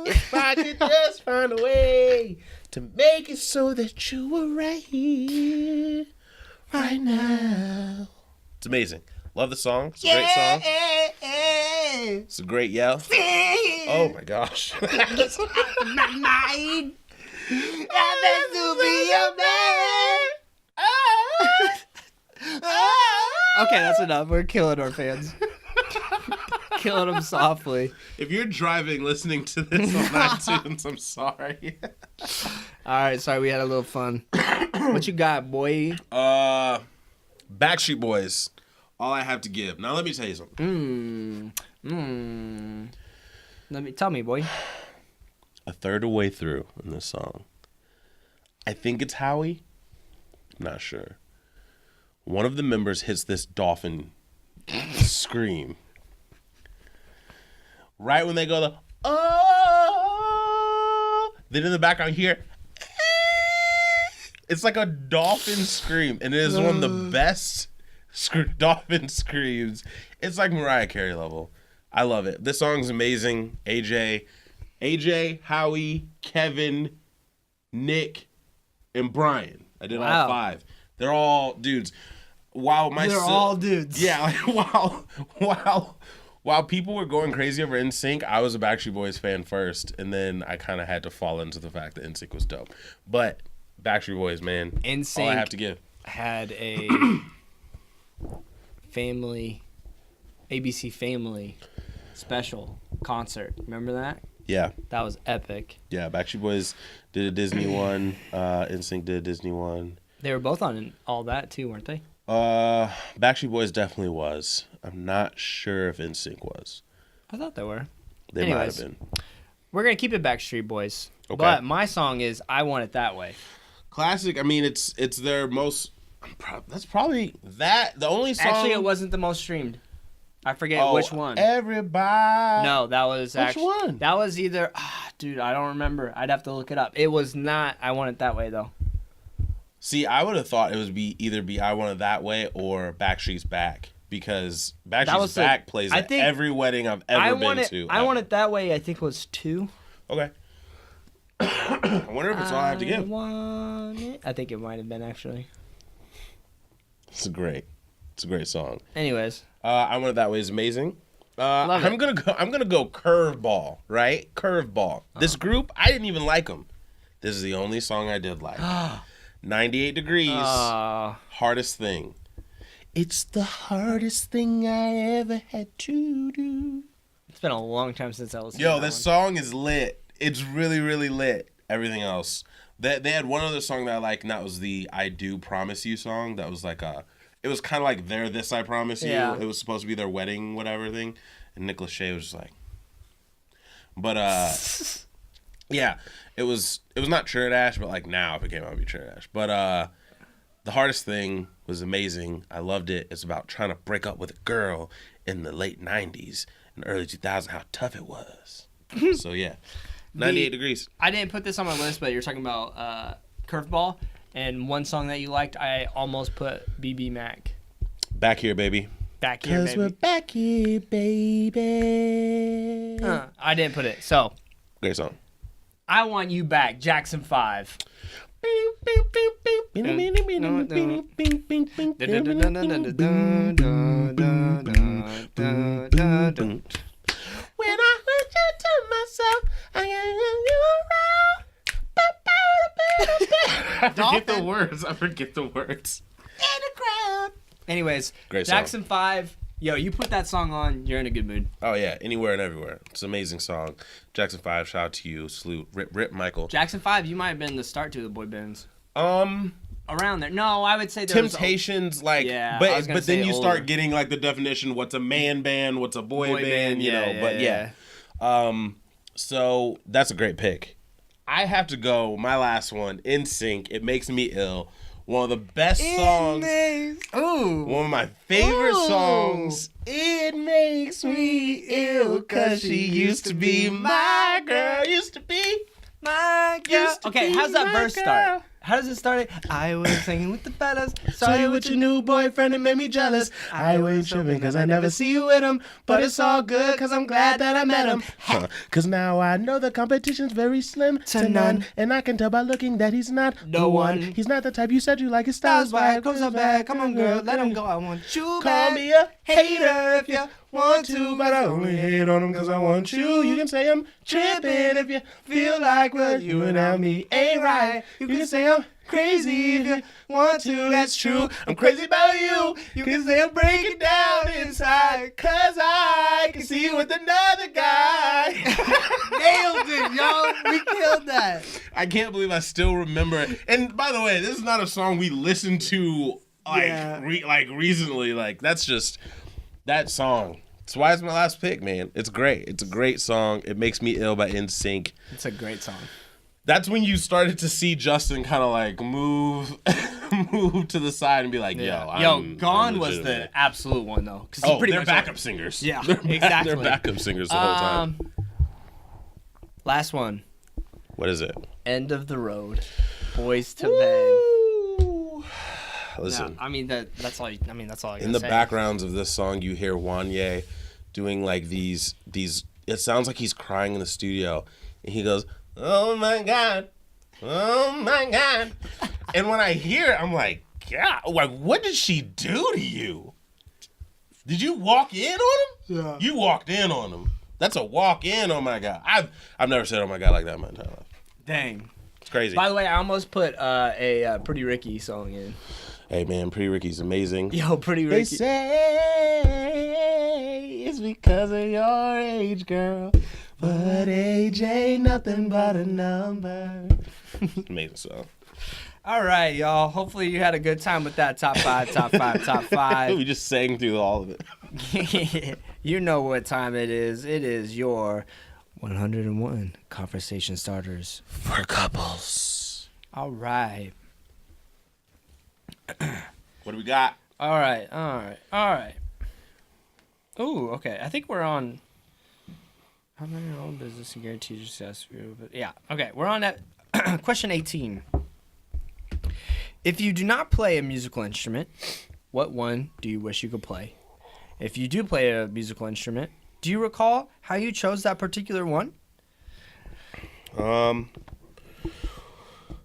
If I could just find a way to make it so that you were right here, right now. It's amazing. Love the song. It's a great song. It's a great yell. Oh my gosh. My mind. I meant to be your man. Okay, that's enough. We're killing our fans. Killing them softly. If you're driving listening to this on iTunes, I'm sorry. All right, sorry we had a little fun. What you got, boy? Backstreet Boys. All I have to give. Now let me tell you something. Tell me, boy. A third of the way through in this song, I think it's Howie. I'm not sure. One of the members hits this dolphin scream. Right when they go the oh, then in the background you hear it's like a dolphin scream, and it is one of the best dolphin screams. It's like Mariah Carey level. I love it. This song's amazing. AJ, Howie, Kevin, Nick, and Brian. I did all five. They're all dudes. They're all dudes. Yeah, like while people were going crazy over NSYNC, I was a Backstreet Boys fan first, and then I kind of had to fall into the fact that NSYNC was dope. But Backstreet Boys, man, NSYNC all I have to give. Had a ABC Family special concert. Remember that? Yeah. That was epic. Yeah, Backstreet Boys did a Disney one. NSYNC did a Disney one. They were both on all that too, weren't they? Backstreet Boys definitely was. I'm not sure if NSYNC was. I thought they were. They might have been. We're going to keep it Backstreet Boys. Okay. But my song is I Want It That Way. Classic. I mean, it's their most... That's probably that. The only song... Actually, it wasn't the most streamed. I forget which one. Everybody. No, that was actually... Which one? That was either... dude, I don't remember. I'd have to look it up. It was not I Want It That Way, though. See, I would have thought it would either be I Want It That Way or Backstreet's Back. because That Backstreet's was Back plays I at think- every wedding I've ever been to. I Want It That Way, I think was 2. Okay. I wonder if it's all I have to give. Want it. I think it might have been, actually. It's a great song. Anyways. I Want It That Way is amazing. Love I'm it. gonna go Curveball, right? Curveball. This group, I didn't even like them. This is the only song I did like. 98 Degrees. Hardest Thing. It's the hardest thing I ever had to do. It's been a long time since I listened Yo, to that this one. song is lit. It's really, really lit. Everything else. They had one other song that I liked, and that was the I Do Promise You song. That was like it was kind of like their This I Promise You. Yeah. It was supposed to be their wedding, whatever thing. And Nick Lachey was just like, but yeah, it was not trash, but like now it became out to be trash. But The Hardest Thing was amazing. I loved it. It's about trying to break up with a girl in the late 90s and early 2000s, how tough it was. So yeah, 98 Degrees. I didn't put this on my list, but you're talking about Curveball. And one song that you liked, I almost put BB Mac. Back Here, Baby. Back Here, Cause we're baby. back here, baby. I didn't put it. So, Great song. I Want You Back, Jackson 5. When I heard you tell myself I am you around. I forget the words. In the crowd. Anyways, Great song. Jackson 5. Yo, you put that song on, you're in a good mood. Oh yeah, Anywhere and Everywhere. It's an amazing song. Jackson 5, shout out to you. Salute. Rip Michael. Jackson 5, you might have been the start to the boy bands. Around there. No, I would say there Temptations, like, Yeah, I was but gonna then say you older. start getting like the definition. What's a man band? What's a boy band? You know, yeah, but yeah. So that's a great pick. I have to go. My last one, In Sync. It Makes Me Ill. One of the best songs. Ooh. One of my favorite songs. It makes me ill because she used to be my girl. Used to be My girl. Used to Okay, be how's that my verse girl. start? How does it start? I was singing with the fellas. Saw you with your new boyfriend, it made me jealous. I was tripping cause I never see you with him. But it's all good cause I'm glad that I met him. Cause now I know the competition's very slim to none. And I can tell by looking that he's not No the one. He's not the type you said you like his Styles styles by clothes are bad. Come on, girl, let him go. I want you Call back. me a Hater if you want to, but I only hate on him cause I want you. You can say I'm tripping if you feel like what you and me ain't right. You can say I'm crazy if you want to, that's true. I'm crazy about you. You can say I'm breaking down inside cause I can see you with another guy. Nailed it, yo. We killed that. I can't believe I still remember it. And by the way, this is not a song we listened to recently. Like that's just that song. That's why it's my last pick, man. It's great. It's a great song. It Makes Me Ill by NSYNC. It's a great song. That's when you started to see Justin kind of like move to the side and be like, I'm Gone was legitimate. the absolute one though. Cause Oh, pretty they're much backup singers. Yeah, They're exactly. backup singers the whole time. Last one. What is it? End of the Road. Boys to Men. Listen. No, I mean that's all. That's all I gotta In the say. backgrounds of this song, you hear Wanye doing like these. It sounds like he's crying in the studio, and he goes, "Oh my God, oh my God," and when I hear it, I'm like, "God, like what did she do to you? Did you walk in on him? Yeah. You walked in on him. That's a walk in. Oh my God, I've never said oh my God like that in my entire life. Dang. It's crazy. By the way, I almost put a Pretty Ricky song in. Hey man, Pretty Ricky's amazing. Yo, Pretty They Ricky. say it's because of your age, girl. But age ain't nothing but a number. Amazing song. All right, y'all. Hopefully you had a good time with that top 5, top 5, top 5. We just sang through all of it. You know what time it is. It is your 101 conversation starters. For couples. All right. What do we got? All right. Ooh, okay. I think we're on. How many your own business and guarantee success? Yeah. Okay. We're on at question 18. If you do not play a musical instrument, what one do you wish you could play? if you do play a musical instrument, do you recall how you chose that particular one?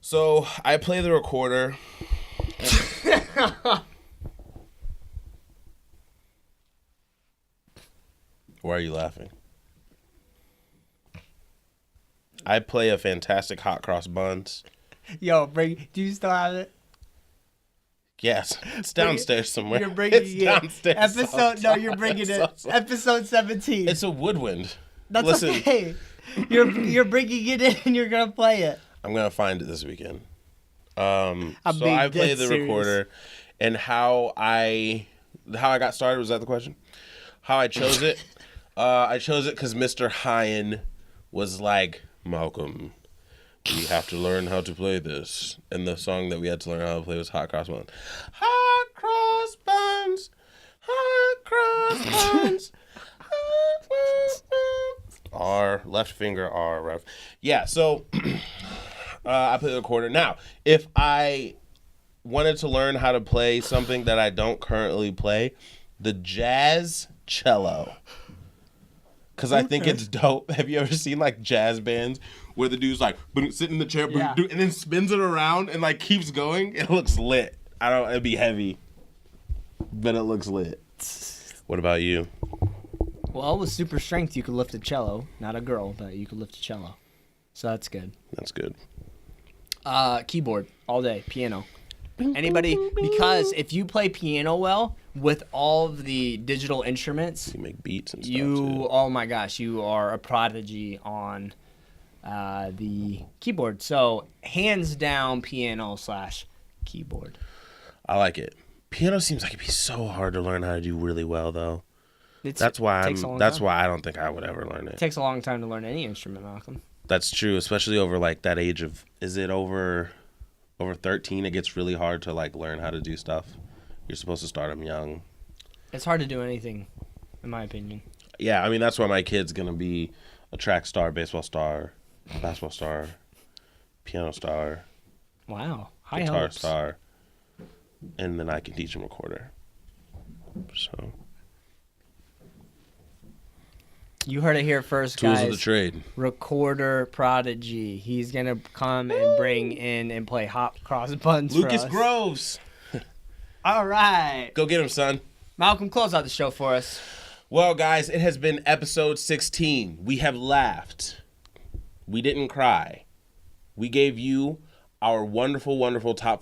So I play the recorder. Why are you laughing? I play a fantastic hot cross buns. Yo, do you still have it? Yes, it's downstairs somewhere. You're bringing it's it. downstairs. You're bringing it. Episode 17. It's a woodwind. That's Listen, okay. You're bringing it in and you're gonna play it. I'm gonna find it this weekend. So being I play dead the serious. recorder, and how I got started. Was that the question? How I chose it? I chose it because Mr. Hyan was like, Malcolm, we have to learn how to play this, and the song that we had to learn how to play was Hot Cross Buns. Hot cross buns, hot cross buns. Hot cross buns. R, left finger, R, right. Yeah, so I play the recorder. Now, if I wanted to learn how to play something that I don't currently play, the jazz cello. Because I think it's dope. Have you ever seen like jazz bands where the dude's like sitting in the chair Yeah. and then spins it around and like keeps going? It looks lit. It'd be heavy, but it looks lit. What about you? Well, with super strength, you could lift a cello. Not a girl, but you could lift a cello. So that's good. That's good. Keyboard all day, piano. Anybody, because if you play piano well with all of the digital instruments, You make beats and stuff too. oh my gosh, you are a prodigy on the keyboard. So hands down, piano / keyboard. I like it. Piano seems like it'd be so hard to learn how to do really well, though. That's why I don't think I would ever learn it. It takes a long time to learn any instrument, Malcolm. That's true, especially over like that age of, is it over 13? It gets really hard to like learn how to do stuff. You're supposed to start them young. It's hard to do anything, in my opinion. Yeah, I mean that's why my kid's gonna be a track star, baseball star, basketball star, piano star, Wow, high guitar hopes. star, and then I can teach him recorder. So You heard it here first, tools guys. of the trade. Recorder prodigy. He's gonna come and bring in and play hot cross buns Lucas for us. Groves, All right, go get him, son. Malcolm, close out the show for us. Well, guys, it has been episode 16. We have laughed. We didn't cry. We gave you our wonderful, wonderful top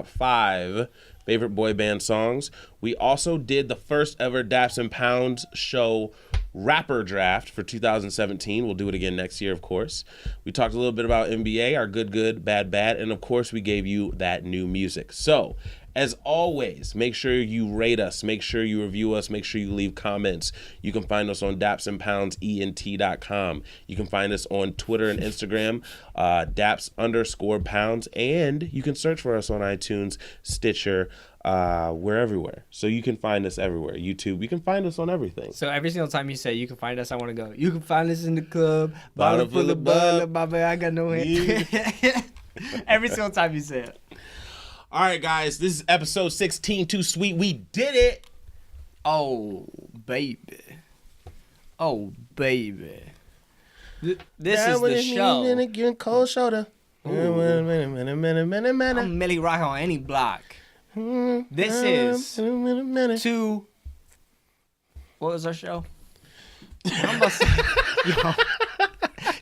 five favorite boy band songs. We also did the first ever Daps and Pounds show rapper draft for 2017. We'll do it again next year, of course. We talked a little bit about NBA, our good, bad, and of course we gave you that new music. So, as always, make sure you rate us, make sure you review us, make sure you leave comments. You can find us on dapsandpoundsent.com. You can find us on Twitter and Instagram, daps_pounds, and you can search for us on iTunes, Stitcher, we're everywhere. So you can find us everywhere. YouTube, you can find us on everything. So every single time you say you can find us, I want to go. You can find us in the club. Bottle full of bub. I got no hand. Every single time you say it. All right, guys, this is episode 16, Too Sweet. We did it. Oh, baby. Oh, baby. This is the show. Cold shoulder. I'm Millie Rock on any block. This is two. What was our show? I almost said,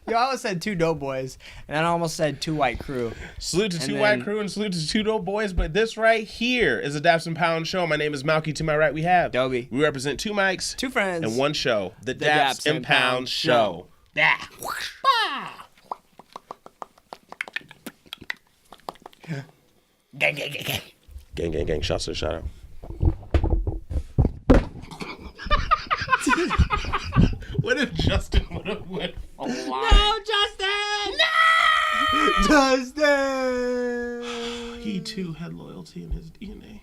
I almost said two Doughboys, and then I almost said two White Crew. Salute to And two then- White Crew and salute to two Dope Boys. But this right here is a Daps and Pounds show. My name is Malky. To my right, we have Dobie. We represent two mics, Two friends. and one show. The Daps and Pounds show. Yeah. Gang, gang, gang, gang. Gang, gang, gang. Shots to the shout out. What if Justin would have went? No, Justin! No! Justin! He too had loyalty in his DNA.